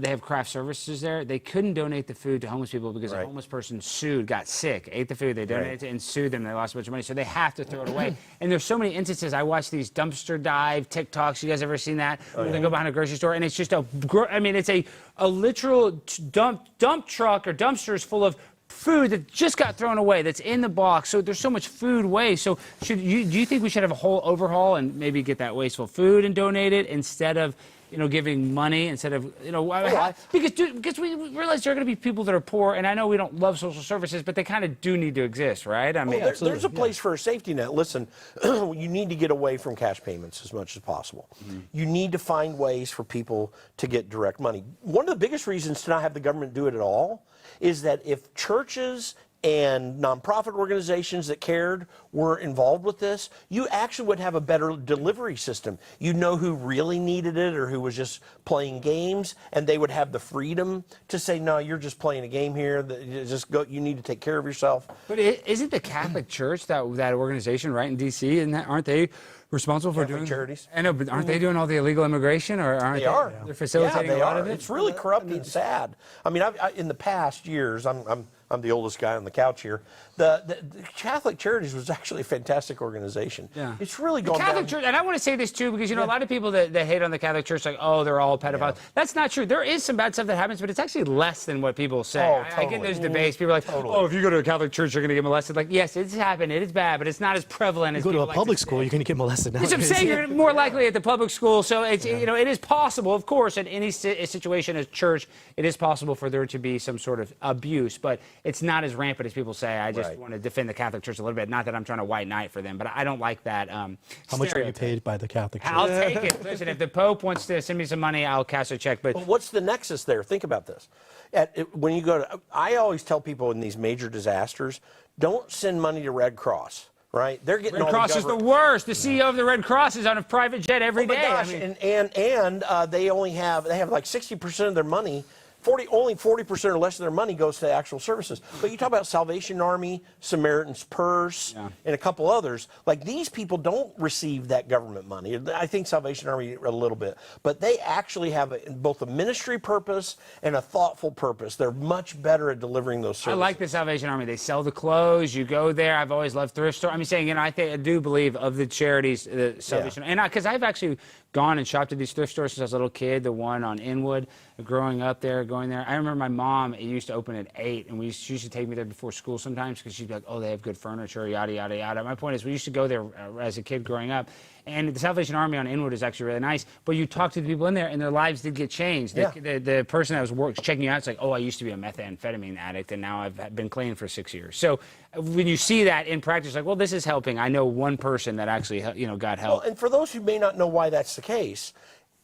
B: they have craft services there. They couldn't donate the food to homeless people because a homeless person got sick, ate the food, they donated it and sued them. They lost a bunch of money, so they have to throw it away. And there's so many instances. I watch these dumpster dive TikToks. You guys ever seen that? Where they go behind a grocery store, and it's just it's a literal dump truck or dumpsters full of food that just got thrown away that's in the box. So there's so much food waste. So do you think we should have a whole overhaul and maybe get that wasteful food and donate it instead of giving money instead of because we realize there are going to be people that are poor, and I know we don't love social services, but they kind of do need to exist, right? I mean,
E: there's a place for a safety net. Listen, you need to get away from cash payments as much as possible. You need to find ways for people to get direct money. One of the biggest reasons to not have the government do it at all is that if churches and nonprofit organizations that cared were involved with this, you actually would have a better delivery system. You know who really needed it or who was just playing games, and they would have the freedom to say, no, you're just playing a game here. Just go. You need to take care of yourself.
B: But isn't the Catholic Church that organization right in D.C. and aren't they responsible for
E: Catholic
B: doing
E: charities?
B: I know, but aren't they doing all the illegal immigration, or aren't they?
E: Are.
B: They're facilitating
E: they
B: a lot
E: are.
B: of it.
E: It's really corrupt and sad. I mean, in the past years, I'm the oldest guy on the couch here. The Catholic Charities was actually a fantastic organization.
B: Yeah.
E: It's really gone
B: Catholic
E: down.
B: Church, and I want to say this too, because a lot of people that hate on the Catholic Church, like, oh, they're all pedophiles. That's not true. There is some bad stuff that happens, but it's actually less than what people say.
E: Oh,
B: I get
E: totally.
B: those debates. People are like, oh, if you go to a Catholic church, you're going to get molested. Like, yes, it's happened. It is bad, but it's not as prevalent as
F: Go to a
B: people like
F: public
B: say.
F: school, you're going to get molested now.
B: That's what I'm saying. You're more likely at the public school. So it's it is possible, of course, in any situation as church, it is possible for there to be some sort of abuse, but it's not as rampant as people say. I just want to defend the Catholic Church a little bit. Not that I'm trying to white knight for them, but I don't like that.
F: How much are you paid by the Catholic Church?
B: I'll take it. Listen, if the Pope wants to send me some money, I'll cash a check. But
E: What's the nexus there? Think about this. When you go to, I always tell people in these major disasters, don't send money to Red Cross. Right? They're getting
B: Red
E: all
B: Cross
E: the
B: is the worst. The CEO of the Red Cross is on a private jet every day.
E: Gosh,
B: I mean,
E: and they have like 60% of their money. Only 40% or less of their money goes to actual services. But you talk about Salvation Army, Samaritan's Purse, and a couple others. Like, these people don't receive that government money. I think Salvation Army a little bit. But they actually have both a ministry purpose and a thoughtful purpose. They're much better at delivering those services.
B: I like the Salvation Army. They sell the clothes. You go there. I've always loved thrift store. I'm saying, I do believe of the charities, the Salvation Army. And because I've actually gone and shopped at these thrift stores since I was a little kid, the one on Inwood, growing up there, going there. I remember my mom, it used to open at 8, and she used to take me there before school sometimes because she'd be like, oh, they have good furniture, yada, yada, yada. My point is, we used to go there as a kid growing up, and the Salvation Army on Inwood is actually really nice, but you talk to the people in there, and their lives did get changed. The person that was checking you out is like, oh, I used to be a methamphetamine addict, and now I've been clean for 6 years. So when you see that in practice, like, well, this is helping. I know one person that actually, got help.
E: Well, and for those who may not know why that's the case,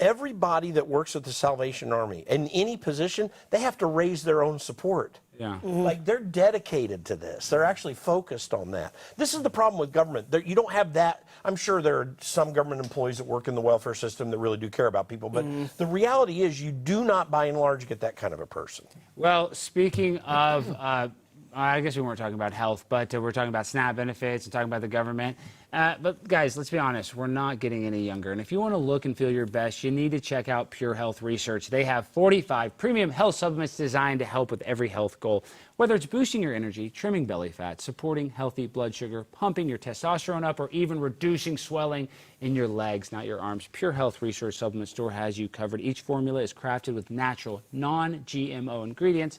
E: everybody that works at the Salvation Army in any position, they have to raise their own support.
B: Yeah.
E: Like, they're dedicated to this. They're actually focused on that. This is the problem with government. You don't have that. I'm sure there are some government employees that work in the welfare system that really do care about people, but the reality is you do not, by and large, get that kind of a person.
B: Well, speaking of I guess we weren't talking about health, but we're talking about SNAP benefits and talking about the government. But guys, let's be honest, we're not getting any younger. And if you want to look and feel your best, you need to check out PureHealth Research. They have 45 premium health supplements designed to help with every health goal. Whether it's boosting your energy, trimming belly fat, supporting healthy blood sugar, pumping your testosterone up, or even reducing swelling in your legs, not your arms, PureHealth Research Supplement Store has you covered. Each formula is crafted with natural, non-GMO ingredients,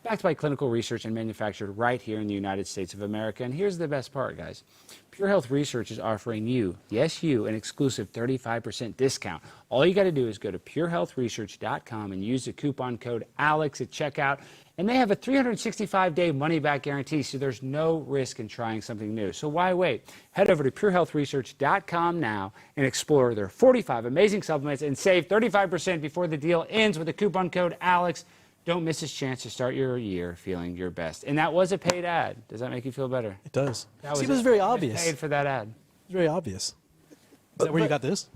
B: backed by clinical research and manufactured right here in the United States of America. And here's the best part, guys. PureHealth Research is offering you, yes, you, an exclusive 35% discount. All you got to do is go to purehealthresearch.com and use the coupon code ALEX at checkout. And they have a 365-day money-back guarantee, so there's no risk in trying something new. So why wait? Head over to purehealthresearch.com now and explore their 45 amazing supplements and save 35% before the deal ends with the coupon code ALEX. Don't miss this chance to start your year feeling your best. And that was a paid ad. Does that make you feel better?
F: It does.
B: That
F: See, it was very obvious.
B: Paid for that ad.
F: It's very obvious. Is that where you got this?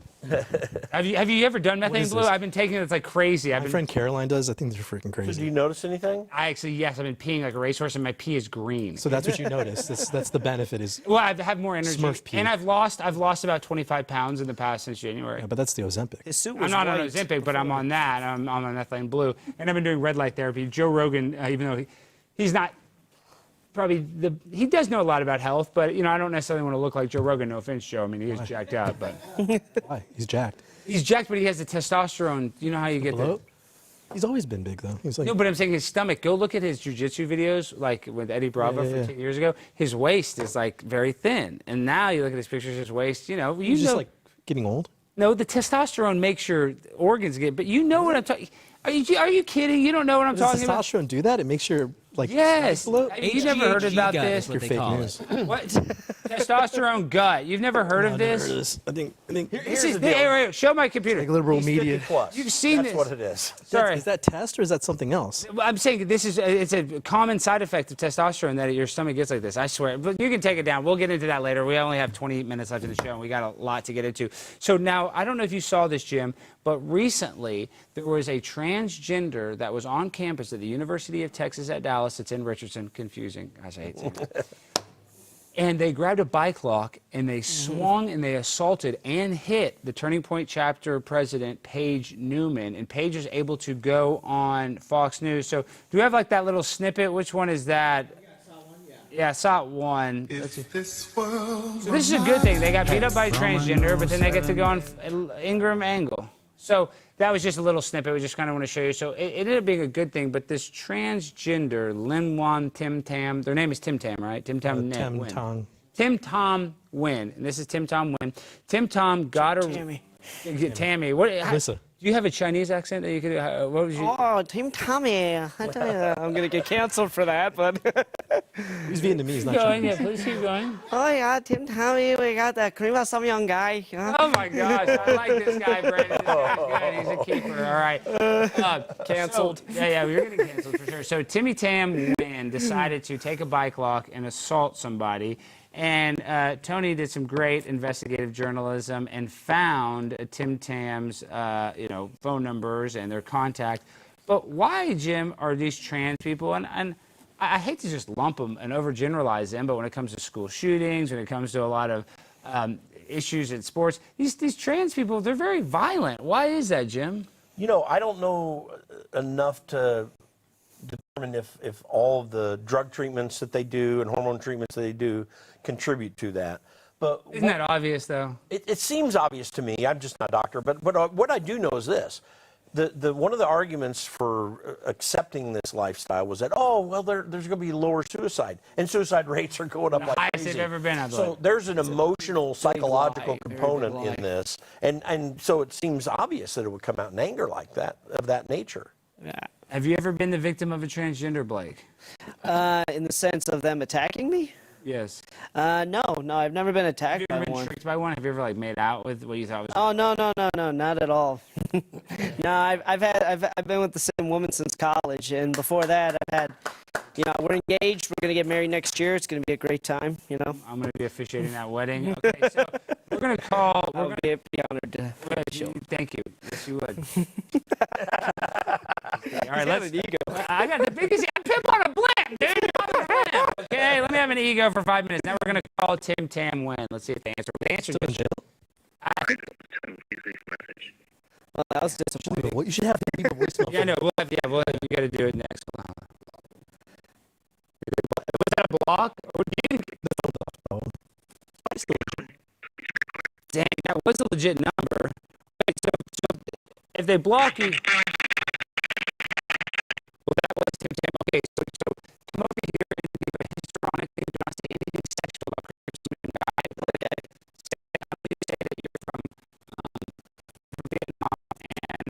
B: Have you ever done methane
F: is
B: blue?
F: this?
B: I've been taking it like crazy.
F: My friend Caroline does. I think they're freaking
E: So
F: crazy.
E: do you notice anything?
B: Yes, I've been peeing like a racehorse and my pee is green.
F: So that's what you notice. That's the benefit is.
B: Well, I have more energy.
F: Smurf pee.
B: And I've lost about 25 pounds in the past since January.
F: Yeah, but that's the Ozempic.
G: His suit
B: I'm
G: was
B: not on
G: white
B: Ozempic, but I'm on that. I'm on methylene blue. And I've been doing red light therapy. Joe Rogan, even though he's not probably he does know a lot about health, but, I don't necessarily want to look like Joe Rogan. No offense, Joe. I mean, he is jacked up, but.
F: Why? He's jacked.
B: He's jacked, but he has the testosterone. You know how you get that?
F: Bloat? He's always been big, though. He's like,
B: No, but I'm saying his stomach. Go look at his jiu-jitsu videos, like with Eddie Bravo
F: Yeah.
B: 15 years ago. His waist is like very thin, and now you look at his pictures. His waist,
F: he's just like getting old.
B: No, the testosterone makes your organs get. But you know what I'm talking. Are you kidding? You don't know what I'm
F: Does
B: talking about?
F: testosterone do that? It makes your
B: Yes.
F: bloat?
B: You never heard
H: HGG
B: about
H: gut
B: this?
H: is what
F: Your
H: they
F: fake
H: call
F: news.
H: it.
B: What? Testosterone gut. You've never heard of this?
F: I think
B: This is wait, show my computer.
F: like liberal
E: He's
F: media.
E: 50 plus.
B: You've seen
E: That's
B: this.
E: what it is.
B: Sorry.
F: Is that test or is that something else?
B: I'm saying it's a common side effect of testosterone that your stomach gets like this. I swear. But you can take it down. We'll get into that later. We only have 28 minutes left in the show, and we got a lot to get into. So now, I don't know if you saw this, Jim, but recently there was a transgender that was on campus at the University of Texas at Dallas. It's in Richardson. Confusing. I hate saying that. And they grabbed a bike lock and they swung and they assaulted and hit the Turning Point chapter president, Paige Newman. And Paige is able to go on Fox News. So do we have like that little snippet? Which one is that? Yeah, I saw one. So this is a good thing. They got beat up by a transgender, but then they get to go on Ingram Angle. So that was just a little snippet. We just kind of want to show you. So it ended up being a good thing, but this transgender, Lin Wan Tim Tam, their name is Tim Tam, right? Tim Tam
F: Tim
B: Win.
F: Tong.
B: Tim Tom Win. And this is Tim Tom Win. Tim Tom got a...
G: Tammy.
B: Tammy. What,
F: Alyssa.
B: do you have a Chinese accent that you could... what was you...
G: Oh, Tim Tommy. I'm going to get canceled for that, but.
F: He's Vietnamese, not
B: Going,
F: Chinese.
B: yeah, please keep going.
G: Oh, yeah, Tim Tommy. We got the cream of some young guy.
B: Oh my gosh, I like this guy, Brandon. This guy's good. He's a keeper. All right.
G: Canceled.
B: So, yeah, we're getting canceled for sure. So Timmy Tam Win decided to take a bike lock and assault somebody. And Tony did some great investigative journalism and found Tim Tam's, phone numbers and their contact. But why, Jim, are these trans people? And I hate to just lump them and overgeneralize them, but when it comes to school shootings, when it comes to a lot of issues in sports, these trans people, they're very violent. Why is that, Jim?
E: I don't know enough to determine if all of the drug treatments that they do and hormone treatments that they do contribute to that. But
B: Isn't that obvious, though?
E: it seems obvious to me. I'm just not a doctor. But what I do know is this. The one of the arguments for accepting this lifestyle was that, there's going to be lower suicide. And suicide rates are going up like
B: highest
E: crazy.
B: they've ever been, I
E: So
B: believe.
E: there's an emotional, psychological
B: lie, very
E: component
B: big lie.
E: in this. And so it seems obvious that it would come out in anger like that, of that nature.
B: Have you ever been the victim of a transgender, Blake?
G: In the sense of them attacking me?
B: Yes.
G: No, I've never been attacked
B: Have you
G: by
B: ever been
G: one.
B: tricked by one? Have you ever made out with what you thought was?
G: Oh no, not at all. No, I've been with the same woman since college, and before that, I've had, we're engaged. We're gonna get married next year. It's gonna be a great time.
B: I'm going to be officiating that wedding. Okay, so we're going to call.
G: I would be honored to.
B: Thank you. Yes, you would. All right,
G: He's got an ego.
B: I got the biggest. I pimp on a blimp, dude. you go for 5 minutes. Now we're going to call Tim Tam Win. Let's see if they answer. They answered.
F: Still in jail?
G: Well, that was disappointing.
F: What you should have to leave a voicemail.
B: Yeah, no, you got to do it next. Hold on. Was that a block? Or do you think dang, that was a legit number. Wait, so if they block you, well, that was Tim Tam. Okay, so come over here and give a histrionic thing. Do not say anything sexual about Christian and guy. Okay. Say that you're from Vietnam and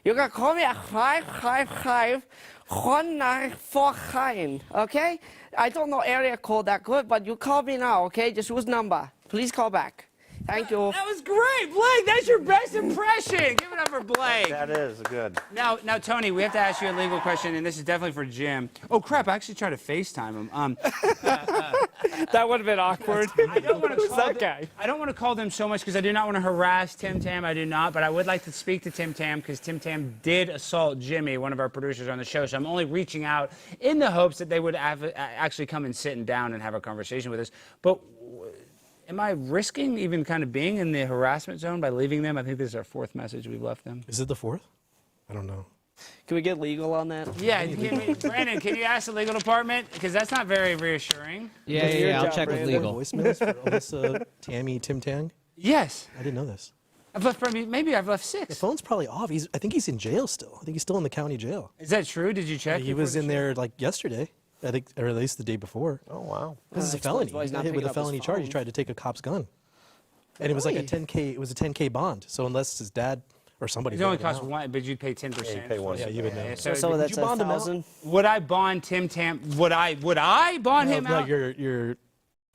G: You can call me at 555-1949, okay? I don't know area code that good, but you call me now, okay? Just use number. Please call back. Thank you.
B: That was great, Blake. That's your best impression. Give it up for Blake.
E: That is good.
B: Now, Tony, we have to ask you a legal question, and this is definitely for Jim. Oh crap! I actually tried to FaceTime him.
D: That would have been awkward.
B: I don't want to
D: Who's
B: call
D: that
B: them,
D: guy?
B: I don't want to call them so much because I do not want to harass Tim Tam. I do not, but I would like to speak to Tim Tam because Tim Tam did assault Jimmy, one of our producers on the show. So I'm only reaching out in the hopes that they would actually come and sit down and have a conversation with us. But am I risking even kind of being in the harassment zone by leaving them? I think this is our fourth message we've left them.
F: Is it the fourth? I don't know.
G: Can we get legal on that?
B: Yeah, Brandon, can you ask the legal department? Because that's not very reassuring.
I: Yeah, I'll
G: job,
I: check with
G: Brandon.
I: legal.
F: Voicemails for Alyssa, Tammy, Tim Tang?
B: Yes.
F: I didn't know this.
B: I've left maybe I've left 6.
F: The phone's probably off. I think he's in jail still. I think he's still in the county jail.
B: Is that true? Did you check?
F: He was in there like yesterday. I think, or at least the day before.
E: Oh, wow.
F: This is a
G: explains
F: felony.
G: why he's
F: He
G: not
F: got hit with a
G: picking up his
F: felony charge. He
G: phone.
F: tried to take a cop's gun. And it was like a 10K. It was a 10K bond. So unless his dad or somebody.
B: It only
F: bailed him
B: cost
F: out.
B: 1, but you'd pay 10%.
E: Yeah, you pay 1.
F: Yeah, you would know.
B: So
G: Some of
F: Would
G: that's
F: you bond him out?
G: 1,000.
B: would I bond Tim Tam? Would I bond him
F: No,
B: out?
F: your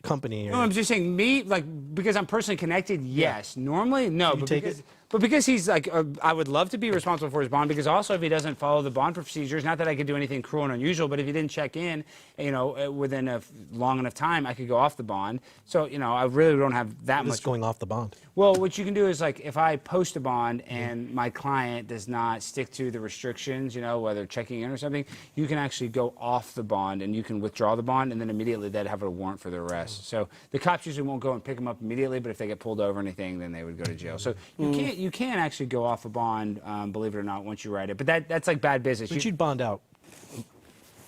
F: company.
B: No, I'm just saying me, like, because I'm personally connected, yes. Normally, no. But
F: take
B: because,
F: it?
B: but because he's like, I would love to be responsible for his bond, because also if he doesn't follow the bond procedures, not that I could do anything cruel and unusual, but if he didn't check in, within a long enough time, I could go off the bond. So, I really don't have that
F: Just
B: much.
F: going off the bond.
B: Well, what you can do is, like, if I post a bond and my client does not stick to the restrictions, whether checking in or something, you can actually go off the bond and you can withdraw the bond, and then immediately they'd have a warrant for their arrest. So the cops usually won't go and pick them up immediately, but if they get pulled over or anything, then they would go to jail. So you can actually go off a bond, believe it or not, once you write it. But that's like bad business.
F: But you'd bond out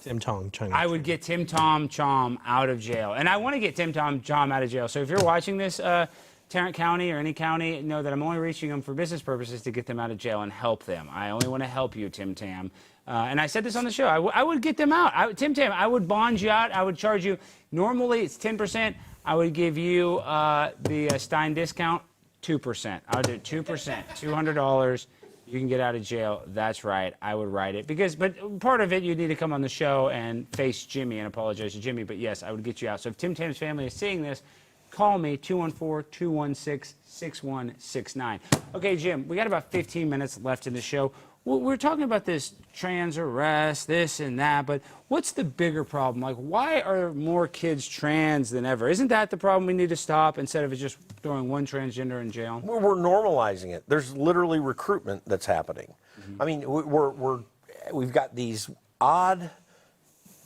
F: Tim Tong.
B: I would get Tim Tom Chom out of jail. And I want to get Tim Tom Chom out of jail. So if you're watching this, Tarrant County or any county, know that I'm only reaching them for business purposes to get them out of jail and help them. I only want to help you, Tim Tam. And I said this on the show. I would get them out. Tim Tam, I would bond you out. I would charge you. Normally, it's 10%. I would give you the Stein discount, 2%. I would do 2%, $200. You can get out of jail. That's right. I would write it. But part of it, you need to come on the show and face Jimmy and apologize to Jimmy. But yes, I would get you out. So if Tim Tam's family is seeing this, call me, 214-216-6169. Okay, Jim, we got about 15 minutes left in the show. We're talking about this trans arrest, this and that, but what's the bigger problem? Like, why are more kids trans than ever? Isn't that the problem we need to stop instead of just throwing one transgender in jail?
E: We're normalizing it. There's literally recruitment that's happening. I mean, we've got these odd,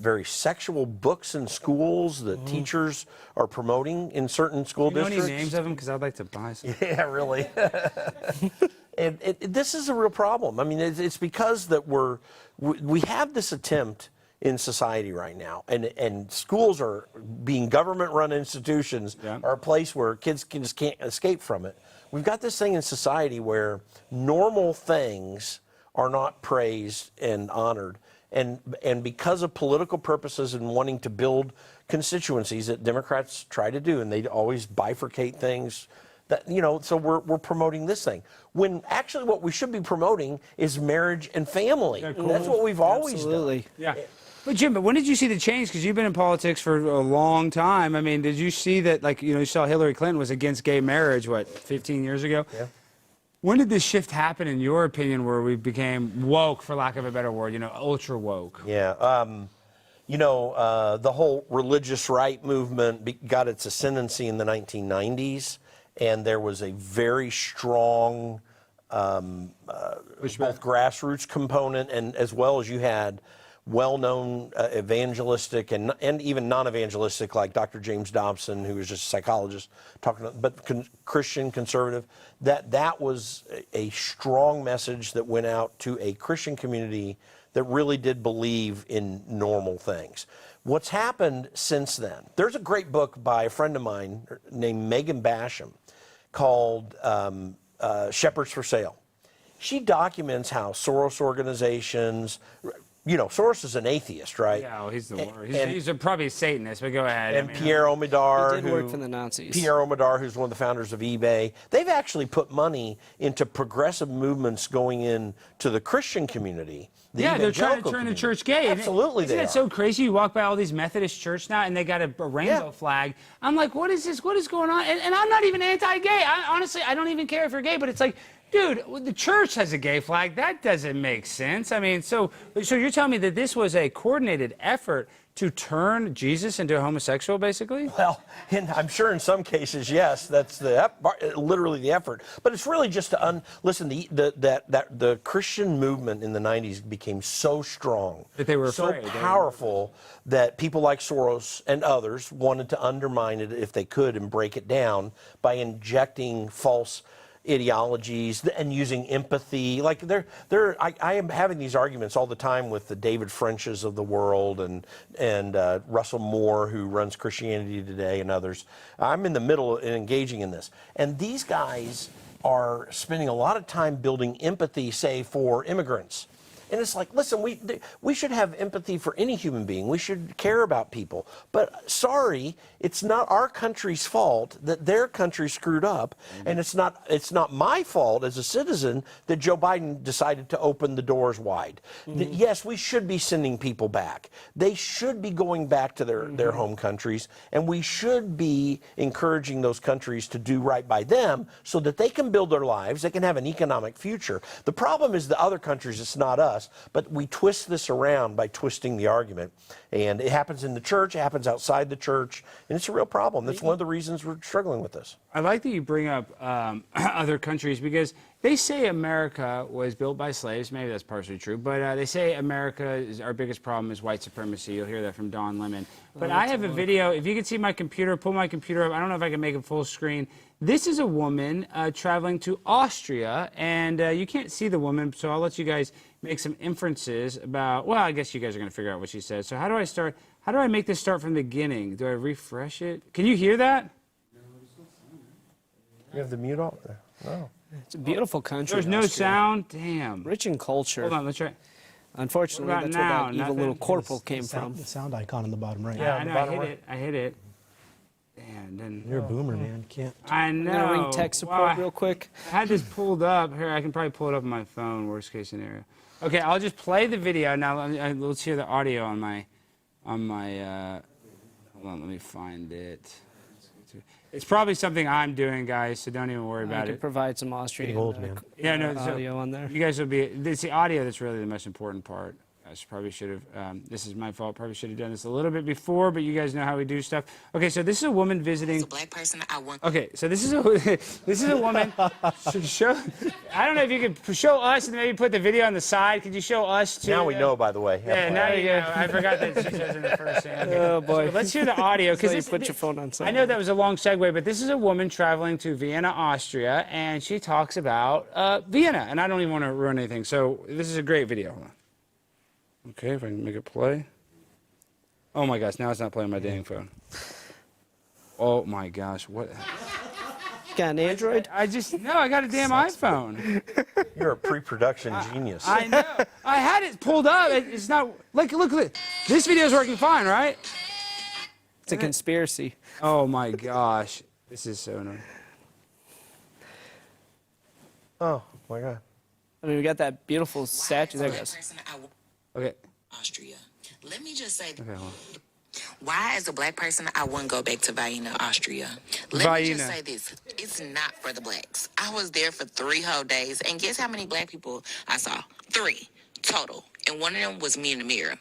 E: very sexual books in schools that teachers are promoting in certain school
B: Do you know
E: districts.
B: any names of them? Because I'd like to buy some.
E: Yeah, really. And this is a real problem. I mean, it's because that we have this attempt in society right now, and schools are being government-run institutions are a place where kids just can't escape from it. We've got this thing in society where normal things are not praised and honored, and because of political purposes and wanting to build constituencies that Democrats try to do, and they always bifurcate things. So we're promoting this thing. When actually what we should be promoting is marriage and family.
B: Yeah, cool.
E: That's what we've always
G: Absolutely.
E: done.
B: Yeah. But Jim, when did you see the change? Because you've been in politics for a long time. I mean, did you see that, like, you saw Hillary Clinton was against gay marriage, 15 years ago? Yeah. When did this shift happen, in your opinion, where we became woke, for lack of a better word, ultra woke?
E: Yeah. The whole religious right movement got its ascendancy in the 1990s, and there was a very strong both grassroots component, and as well as you had well-known evangelistic and even non-evangelistic, like Dr. James Dobson, who was just a psychologist, but Christian conservative, that was a strong message that went out to a Christian community that really did believe in normal things. What's happened since then? There's a great book by a friend of mine named Megan Basham called Shepherds for Sale. She documents how Soros organizations, Soros is an atheist, right?
B: Yeah, well, he's the worst. He's probably a Satanist, but go ahead.
E: And Pierre Omidyar,
G: He did work for the Nazis.
E: Pierre Omidyar, who's one of the founders of eBay, they've actually put money into progressive movements going into the Christian community.
B: They're trying to turn the church gay.
E: Absolutely,
B: Isn't it so crazy? You walk by all these Methodist church now, and they got a rainbow flag. I'm like, what is this? What is going on? And I'm not even anti-gay. Honestly, I don't even care if you're gay, but it's like, dude, the church has a gay flag. That doesn't make sense. I mean, so you're telling me that this was a coordinated effort to turn Jesus into a homosexual, basically?
E: Well, I'm sure in some cases, yes, that's literally the effort. But it's really just to listen. The Christian movement in the '90s became so strong
B: that they were afraid,
E: so powerful that people like Soros and others wanted to undermine it if they could and break it down by injecting false ideologies and using empathy. Like I am having these arguments all the time with the David Frenches of the world and Russell Moore, who runs Christianity Today, and others. I'm in the middle and engaging in this, and these guys are spending a lot of time building empathy, say, for immigrants. And it's like, listen, we should have empathy for any human being. We should care about people. But sorry, it's not our country's fault that their country screwed up, and it's not my fault as a citizen that Joe Biden decided to open the doors wide. Yes, we should be sending people back. They should be going back to their home countries, and we should be encouraging those countries to do right by them so that they can build their lives, they can have an economic future. The problem is the other countries, it's not us. But we twist this around by twisting the argument. And it happens in the church, it happens outside the church, and it's a real problem. That's one of the reasons we're struggling with this.
B: I like that you bring up other countries, because they say America was built by slaves. Maybe that's partially true, but they say our biggest problem is white supremacy. You'll hear that from Don Lemon. But I have a video. If you can see my computer, pull my computer up. I don't know if I can make it full screen. This is a woman traveling to Austria, and you can't see the woman, so I'll let you guys make some inferences about, well, I guess you guys are going to figure out what she said. So how do I start? How do I make this start from the beginning? Do I refresh it? Can you hear that?
E: You have the mute off there? No.
G: It's a beautiful country.
B: There's no sound? Damn.
G: Rich in culture.
B: Hold on, let's try.
G: Unfortunately, that's where that evil little corporal came from.
F: The sound icon on the bottom right.
B: Yeah, I know, I hit it. And then
F: You're a boomer, man. You can't.
B: I know.
G: I'm gonna ring tech support real quick.
B: I had this pulled up. Here, I can probably pull it up on my phone, worst case scenario. Okay, I'll just play the video. Now, let's hear the audio on my, hold on, let me find it. It's probably something I'm doing, guys, so don't even worry about
G: I can
B: it.
G: provide some Austrian audio on there.
B: You guys will be, it's the audio that's really the most important part. I probably should have, this is my fault, probably should have done this a little bit before, but you guys know how we do stuff. Okay, so this is a woman visiting.
I: A black person, I want.
B: Okay, so this is a woman. I don't know if you could show us and maybe put the video on the side. Could you show us too?
E: Now we know, by the way.
B: Yeah, now you know. I forgot that she says in the first thing. Okay.
G: Oh boy.
B: So let's hear the audio,
G: because
B: because
G: you put your phone on silent.
B: I know that was a long segue, but this is a woman traveling to Vienna, Austria, and she talks about Vienna, and I don't even want to ruin anything. So this is a great video. Hold on. Okay, if I can make it play. Oh my gosh, now it's not playing my dang phone. Oh my gosh, what?
G: Got an Android?
B: I got a damn iPhone.
E: You're a pre-production genius.
B: I know. I had it pulled up. It's not, look, this video's working fine, right?
G: It's a conspiracy.
B: Oh my gosh, this is so annoying.
E: Oh my God.
G: I mean, we got that beautiful statue there, guys.
B: Okay.
I: Austria. Let me just say,
B: Okay, hold on.
I: why, as a black person, I wouldn't go back to Vienna, Austria. Let me just say this. It's not for the blacks. I was there for 3 whole days, and guess how many black people I saw? 3 total. And one of them was me in the mirror.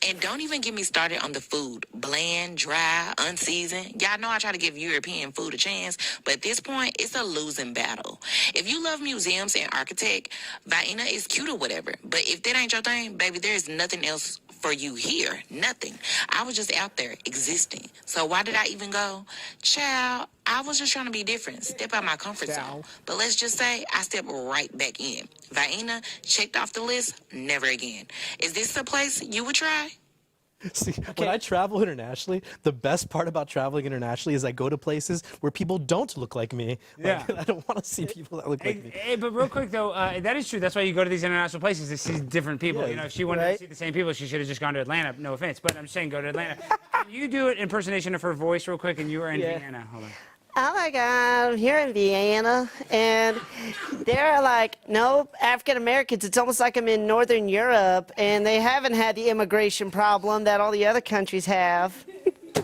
I: And don't even get me started on the food. Bland, dry, unseasoned. Y'all know I try to give European food a chance, but at this point, it's a losing battle. If you love museums and architect, Vienna is cute or whatever. But if that ain't your thing, baby, there's nothing else for you here? Nothing. I was just out there existing. So why did I even go? Child, I was just trying to be different, step out my comfort zone. But let's just say I stepped right back in. Vienna, checked off the list, never again. Is this a place you would try?
F: See, when I travel internationally, the best part about traveling internationally is I go to places where people don't look like me. Like,
B: Yeah.
F: I don't want to see people that look like me.
B: Hey, but real quick though, that is true. That's why you go to these international places to see different people.
F: Yeah,
B: You know, if she wanted to see the same people, she should have just gone to Atlanta. No offense, but I'm just saying go to Atlanta. Can you do an impersonation of her voice real quick? And you were in Vienna. Hold on.
J: Oh my God, I'm here in Vienna, and there are like no African Americans. It's almost like I'm in Northern Europe, and they haven't had the immigration problem that all the other countries have.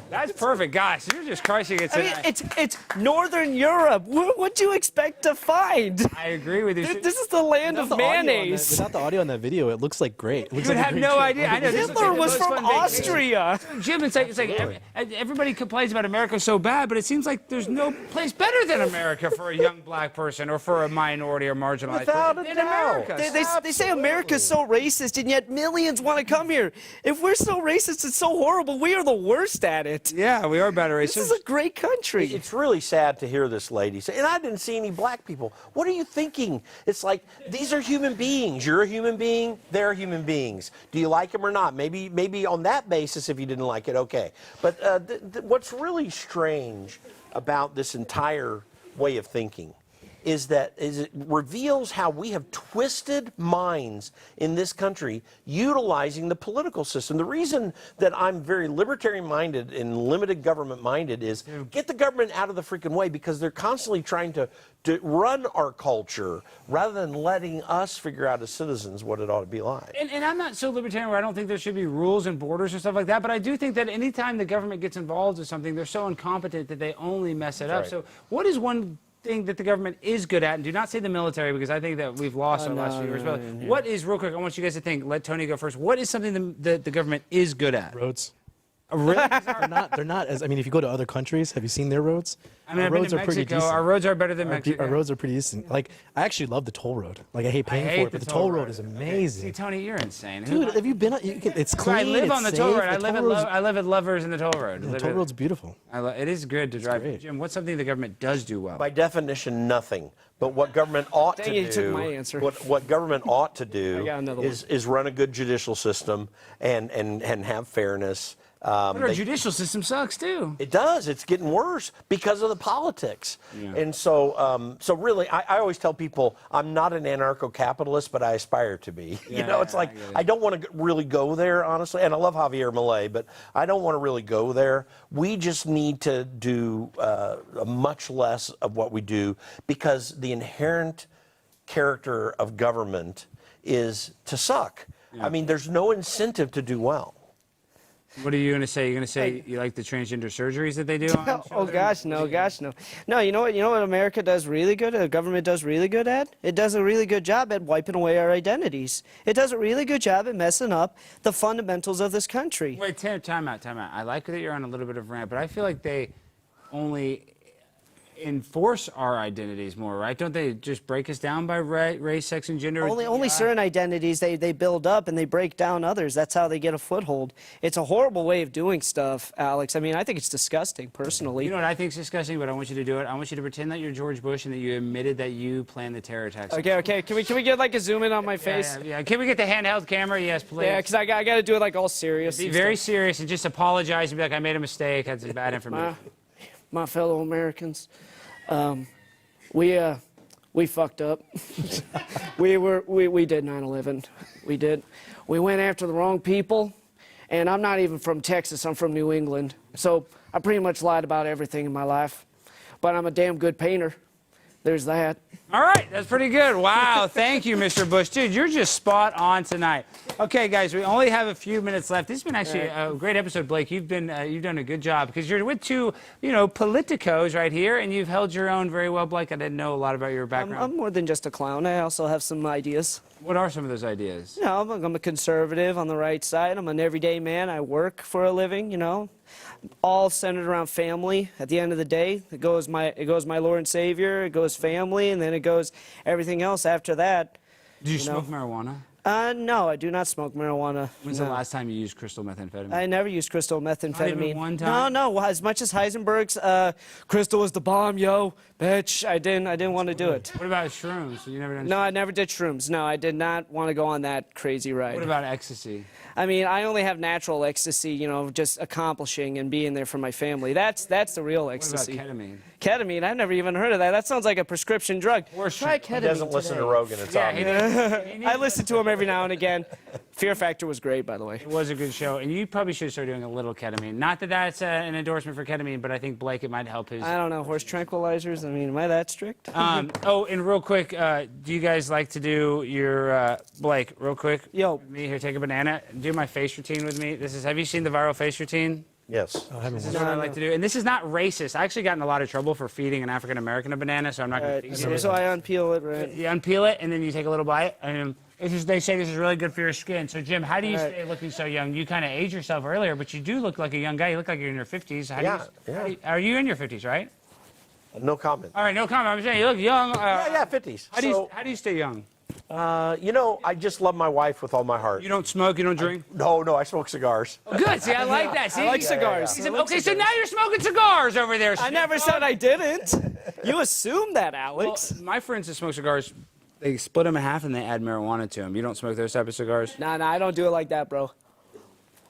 B: That's perfect, guys. You're just crushing it
G: I mean,
B: tonight.
G: it's Northern Europe. What'd you expect to find?
B: I agree with you.
G: This is the land of mayonnaise.
F: Without the audio on that video, it looks like great. It looks
B: You would
F: like a
B: have
F: great
B: no
F: trip.
B: idea. I know. This looks
G: Hitler
B: like the
G: was
B: most
G: from
B: fun vacation.
G: Austria.
B: Jim, it's like everybody complains about America so bad, but it seems like there's no place better than America for a young black person or for a minority or marginalized
E: Without
B: person
E: a
B: than
E: doubt.
B: America.
G: They say America's so racist, and yet millions want to come here. If we're so racist and so horrible, we are the worst at it.
B: Yeah, we are better
G: This is a great country.
E: It's really sad to hear this lady say, and I didn't see any black people. What are you thinking? It's like, these are human beings. You're a human being. They're human beings. Do you like them or not? Maybe on that basis, if you didn't like it, okay. But what's really strange about this entire way of thinking is that it reveals how we have twisted minds in this country utilizing the political system. The reason that I'm very libertarian-minded and limited government-minded is get the government out of the freaking way, because they're constantly trying to run our culture rather than letting us figure out as citizens what it ought to be like.
B: And I'm not so libertarian where I don't think there should be rules and borders and stuff like that, but I do think that anytime the government gets involved in something, they're so incompetent that they only mess it up.
E: Right.
B: So what is one thing that the government is good at? And do not say the military, because I think that we've lost our last few years. But what is, real quick, I want you guys to think, let Tony go first. What is something that the government is good at?
F: Roads.
B: Really?
F: They're not as, I mean, if you go to other countries, have you seen their roads?
B: I mean,
F: Our
B: I've been
F: roads
B: to
F: are pretty
B: Mexico.
F: decent.
B: Our roads are better than Mexico.
F: Our roads are pretty decent. Like, I actually love the toll road. Like, I hate paying for it, but the toll road is amazing.
B: See, Tony, you're insane.
F: Dude, have you been? It's clean.
B: I live on the
F: it's
B: toll
F: safe,
B: road. I live at Lovers in the toll road.
F: The toll road's beautiful.
B: It is good to drive.
F: great.
B: Jim, what's something the government does do well?
E: By definition, nothing. But what government ought to
G: Dang,
E: do,
G: you took my answer.
E: What government ought to
G: I
E: do
G: got another
E: is run a good judicial system and have fairness.
B: But our judicial system sucks too.
E: It does. It's getting worse because of the politics.
B: Yeah.
E: And so, so really, I always tell people I'm not an anarcho-capitalist, but I aspire to be. You know, it's like I don't want to really go there, honestly. And I love Javier Milei, but I don't want to really go there. We just need to do much less of what we do, because the inherent character of government is to suck. I mean, there's no incentive to do well.
B: What are you going to say? You're going to say you like the transgender surgeries that they do?
G: Oh gosh, no. No, you know what America does really good? The government does really good at? It does a really good job at wiping away our identities. It does a really good job at messing up the fundamentals of this country.
B: Wait, time out. I like that you're on a little bit of a rant, but I feel like they only enforce our identities more, right? Don't they just break us down by race, sex, and gender?
G: Only certain identities they build up and they break down others. That's how they get a foothold. It's a horrible way of doing stuff, Alex. I mean, I think it's disgusting, personally.
B: You know what I think is disgusting, but I want you to do it. I want you to pretend that you're George Bush and that you admitted that you planned the terror attacks.
G: Okay. Can we get like a zoom in on my face?
B: Yeah. Can we get the handheld camera? Yes, please.
G: Yeah, because I got to do it like all serious.
B: Be very serious and just apologize and be like, I made a mistake. That's bad information.
G: My fellow Americans, we fucked up. we did 9/11. We did. We went after the wrong people, and I'm not even from Texas. I'm from New England, so I pretty much lied about everything in my life. But I'm a damn good painter. There's that.
B: All right, that's pretty good. Wow, thank you, Mr. Bush. Dude, you're just spot on tonight. Okay, guys, we only have a few minutes left. This has been actually a great episode, Blake. You've done a good job, because you're with two, politicos right here, and you've held your own very well, Blake. I didn't know a lot about your background.
G: I'm more than just a clown. I also have some ideas.
B: What are some of those ideas?
G: I'm a conservative on the right side. I'm an everyday man. I work for a living, all centered around family. At the end of the day, it goes my Lord and Savior, it goes family, and then it goes everything else after that.
B: Do you smoke marijuana?
G: No, I do not smoke marijuana.
B: When's the last time you used crystal methamphetamine?
G: I never used crystal methamphetamine.
B: Not even one time?
G: No. As much as Heisenberg's, crystal was the bomb, yo, bitch. I didn't want to do it.
B: What about shrooms? You never done
G: No, I never did shrooms. No, I did not want to go on that crazy ride.
B: What about ecstasy?
G: I mean, I only have natural ecstasy, just accomplishing and being there for my family. That's the real ecstasy.
B: What about ketamine?
G: Ketamine? I've never even heard of that. That sounds like a prescription drug. Try ketamine.
E: He doesn't listen to Rogan. It's obvious.
G: I listen to him every now and again. Fear Factor was great, by the way.
B: It was a good show, and you probably should start doing a little ketamine. Not that that's an endorsement for ketamine, but I think Blake, it might help his.
G: I don't know, horse tranquilizers. I mean, am I that strict?
B: Oh, and real quick, do you guys like to do your Blake? Real quick.
G: Yo.
B: Me here, take a banana. Do my face routine with me. Have you seen the viral face routine?
E: Yes.
B: This is what I like to do, and this is not racist. I actually got in a lot of trouble for feeding an African American a banana, so I'm not going to feed it.
G: So I unpeel it, right?
B: You unpeel it, and then you take a little bite, and they say this is really good for your skin. So, Jim, how do you stay looking so young? You kind of age yourself earlier, but you do look like a young guy. You look like you're in your 50s. Are you in your 50s, right?
E: No comment.
B: All right, no comment. I'm saying you look young.
E: 50s.
B: How do you stay young?
E: I just love my wife with all my heart.
B: You don't smoke, you don't drink?
E: No, I smoke cigars.
B: Oh, good. See, I like that. See,
G: I like cigars.
B: Okay, so now you're smoking cigars over there.
G: I never said I didn't. You assume that, Alex.
B: Well, my friends that smoke cigars, they split them in half and they add marijuana to them. You don't smoke those type of cigars?
G: Nah, I don't do it like that, bro.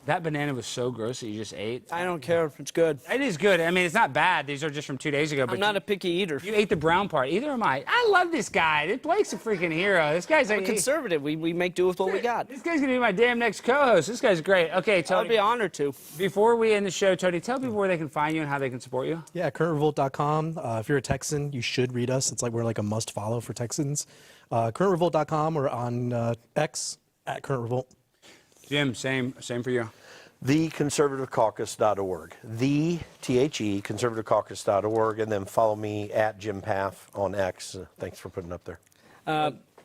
B: That banana was so gross that you just ate.
G: I don't care. It's good.
B: It is good. I mean, it's not bad. These are just from 2 days ago. But
G: I'm not a picky eater.
B: You ate the brown part. Either am I. I love this guy. This Blake's a freaking hero. This guy's
G: I'm a conservative. We make do with what we got.
B: This guy's gonna be my damn next co-host. This guy's great. Okay, Tony.
G: I'd be honored to.
B: Before we end the show, Tony, tell people where they can find you and how they can support you.
F: Yeah, currentrevolt.com. If you're a Texan, you should read us. We're like a must follow for Texans. Currentrevolt.com or on X at currentrevolt.
B: Jim, same for you.
E: TheConservativeCaucus.org. Conservativecaucus.org. And then follow me at Jim Pfaff on X. Thanks for putting up there.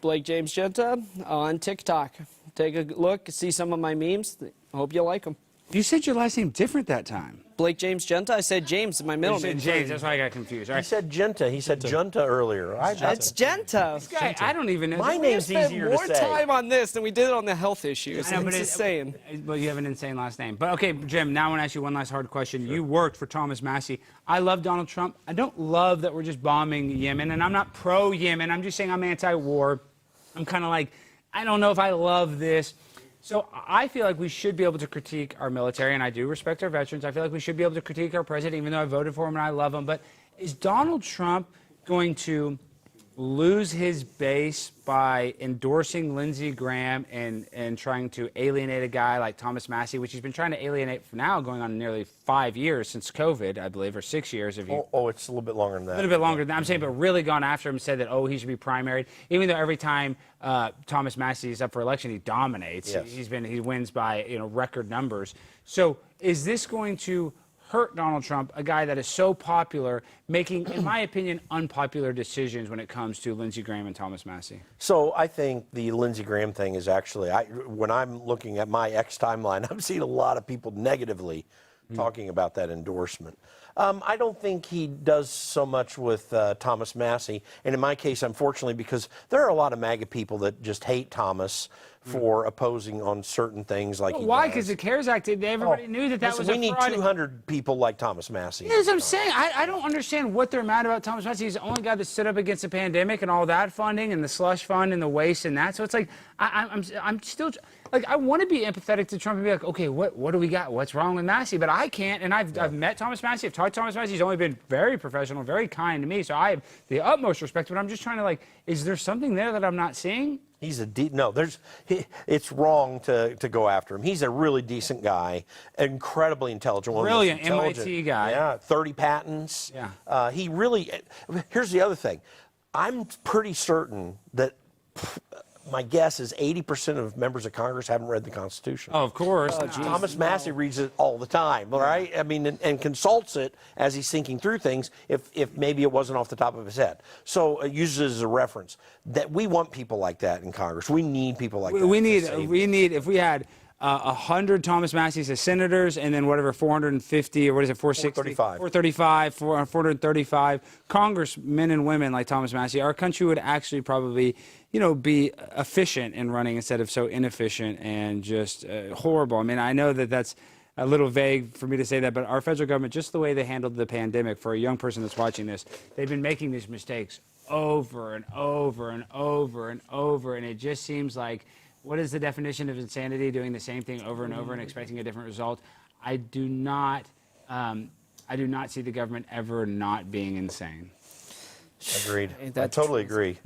G: Blake James Giunta on TikTok. Take a look, see some of my memes. I hope you like them.
B: You said your last name different that time.
G: Blake James Giunta? I said James, my middle name.
B: You said James, that's why I got confused. All
E: He
B: right.
E: said Giunta. He said Giunta earlier.
G: That's Giunta.
B: This guy, I don't even know.
E: My name's
G: We spent
E: easier to
G: more
E: say.
G: time on this than we did on the health issues.
B: I know,
G: I'm
B: but
G: just saying.
B: But you have an insane last name. But okay, Jim, now I want to ask you one last hard question. Sure. You worked for Thomas Massie. I love Donald Trump. I don't love that we're just bombing Yemen, and I'm not pro-Yemen. I'm just saying I'm anti-war. I'm kind of like, I don't know if I love this. So I feel like we should be able to critique our military, and I do respect our veterans. I feel like we should be able to critique our president, even though I voted for him and I love him. But is Donald Trump going to lose his base by endorsing Lindsey Graham and trying to alienate a guy like Thomas Massie, which he's been trying to alienate for now going on nearly 5 years since COVID, I believe, or 6 years. If you
E: It's a little bit longer than that.
B: A little bit longer than that. I'm saying, but really gone after him, said that, he should be primaried. Even though every time Thomas Massie is up for election, he dominates.
E: Yes.
B: He wins by record numbers. So is this going to hurt Donald Trump, a guy that is so popular, making, in my opinion, unpopular decisions when it comes to Lindsey Graham and Thomas Massie?
E: So I think the Lindsey Graham thing is actually, when I'm looking at my X timeline, I'm seeing a lot of people negatively talking about that endorsement. I don't think he does so much with Thomas Massie. And in my case, unfortunately, because there are a lot of MAGA people that just hate Thomas for opposing on certain things like
B: Why? Because the CARES Act, everybody knew that was a
E: we need
B: fraud.
E: 200 people like Thomas Massie.
B: Yes, I'm saying. I don't understand what they're mad about Thomas Massie. He's the only guy that stood up against the pandemic and all that funding and the slush fund and the waste and that. So it's like, I'm still, like, I want to be empathetic to Trump and be like, okay, what do we got? What's wrong with Massie? But I can't. And I've met Thomas Massie. I've talked to Thomas Massie. He's only been very professional, very kind to me. So I have the utmost respect. But I'm just trying to, is there something there that I'm not seeing?
E: He's a it's wrong to go after him. He's a really decent guy, incredibly intelligent.
B: Brilliant MIT guy.
E: Yeah, 30 patents.
B: Yeah.
E: Here's the other thing. I'm pretty certain that my guess is 80% of members of Congress haven't read the Constitution.
B: Oh, of course.
E: Thomas Massie reads it all the time, right? I mean, and consults it as he's thinking through things if maybe it wasn't off the top of his head. So uses it as a reference. That we want people like that in Congress. We need people like that.
B: We need, if we had 100 Thomas Massies as senators and then whatever, 450 or what is it, 460? 435 congressmen and women like Thomas Massie, our country would actually probably, be efficient in running instead of so inefficient and just horrible. I mean, I know that that's a little vague for me to say that, but our federal government, just the way they handled the pandemic, for a young person that's watching this, they've been making these mistakes over and over and over and over, and it just seems like, what is the definition of insanity? Doing the same thing over and over and expecting a different result. I do not see the government ever not being insane.
E: Agreed. I totally agree.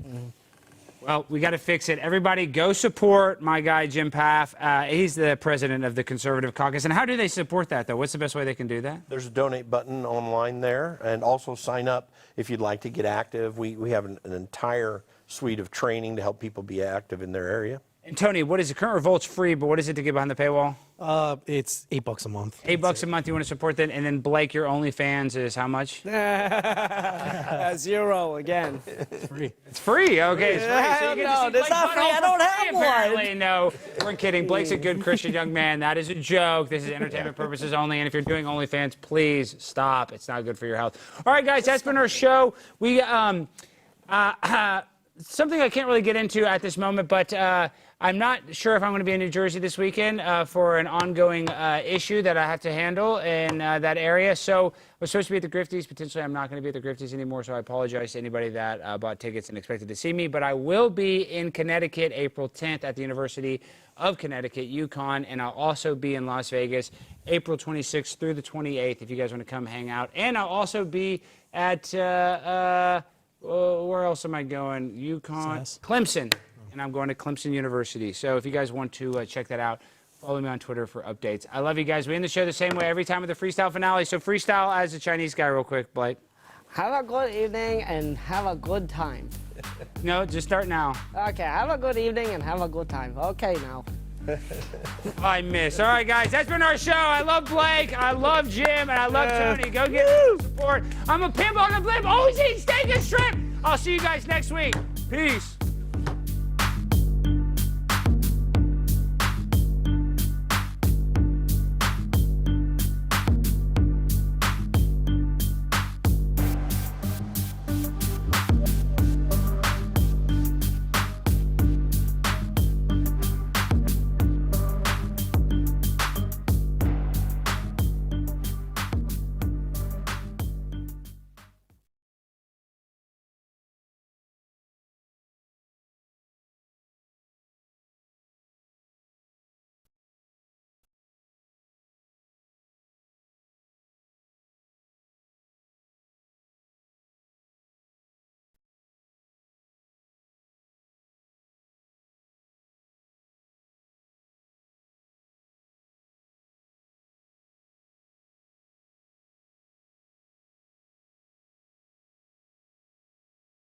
B: Well, we got to fix it. Everybody go support my guy, Jim Pfaff. He's the president of the Conservative Caucus. And how do they support that, though? What's the best way they can do that?
E: There's a donate button online there, and also sign up if you'd like to get active. We have an entire suite of training to help people be active in their area.
B: And Tony, what is it? Current Revolt's free, but what is it to get behind the paywall?
F: It's $8 a month.
B: $8 a month. You want to support that, and then Blake, your OnlyFans is how much?
G: 0 again.
F: It's free.
B: It's free. Okay, it's free. So you get to see
G: No,
B: Blake
G: it's not free. I don't have
B: apparently.
G: one.
B: No, we're kidding. Blake's a good Christian young man. That is a joke. This is entertainment purposes only. And if you're doing OnlyFans, please stop. It's not good for your health. All right, guys, that's been our show. We something I can't really get into at this moment, but I'm not sure if I'm going to be in New Jersey this weekend for an ongoing issue that I have to handle in that area. So I was supposed to be at the Grifties. Potentially, I'm not going to be at the Grifties anymore, so I apologize to anybody that bought tickets and expected to see me. But I will be in Connecticut April 10th at the University of Connecticut, UConn, and I'll also be in Las Vegas April 26th through the 28th if you guys want to come hang out. And I'll also be at, where else am I going? UConn, Clemson. And I'm going to Clemson University. So if you guys want to check that out, follow me on Twitter for updates. I love you guys. We end the show the same way every time with the freestyle finale. So freestyle as a Chinese guy real quick, Blake.
J: Have a good evening and have a good time.
B: No, just start now.
J: Okay, have a good evening and have a good time. Okay, now.
B: I miss. All right, guys, that's been our show. I love Blake. I love Jim. And I love Tony. Go get some support. I'm a pimp on the blimp. Always eating steak and shrimp. I'll see you guys next week. Peace.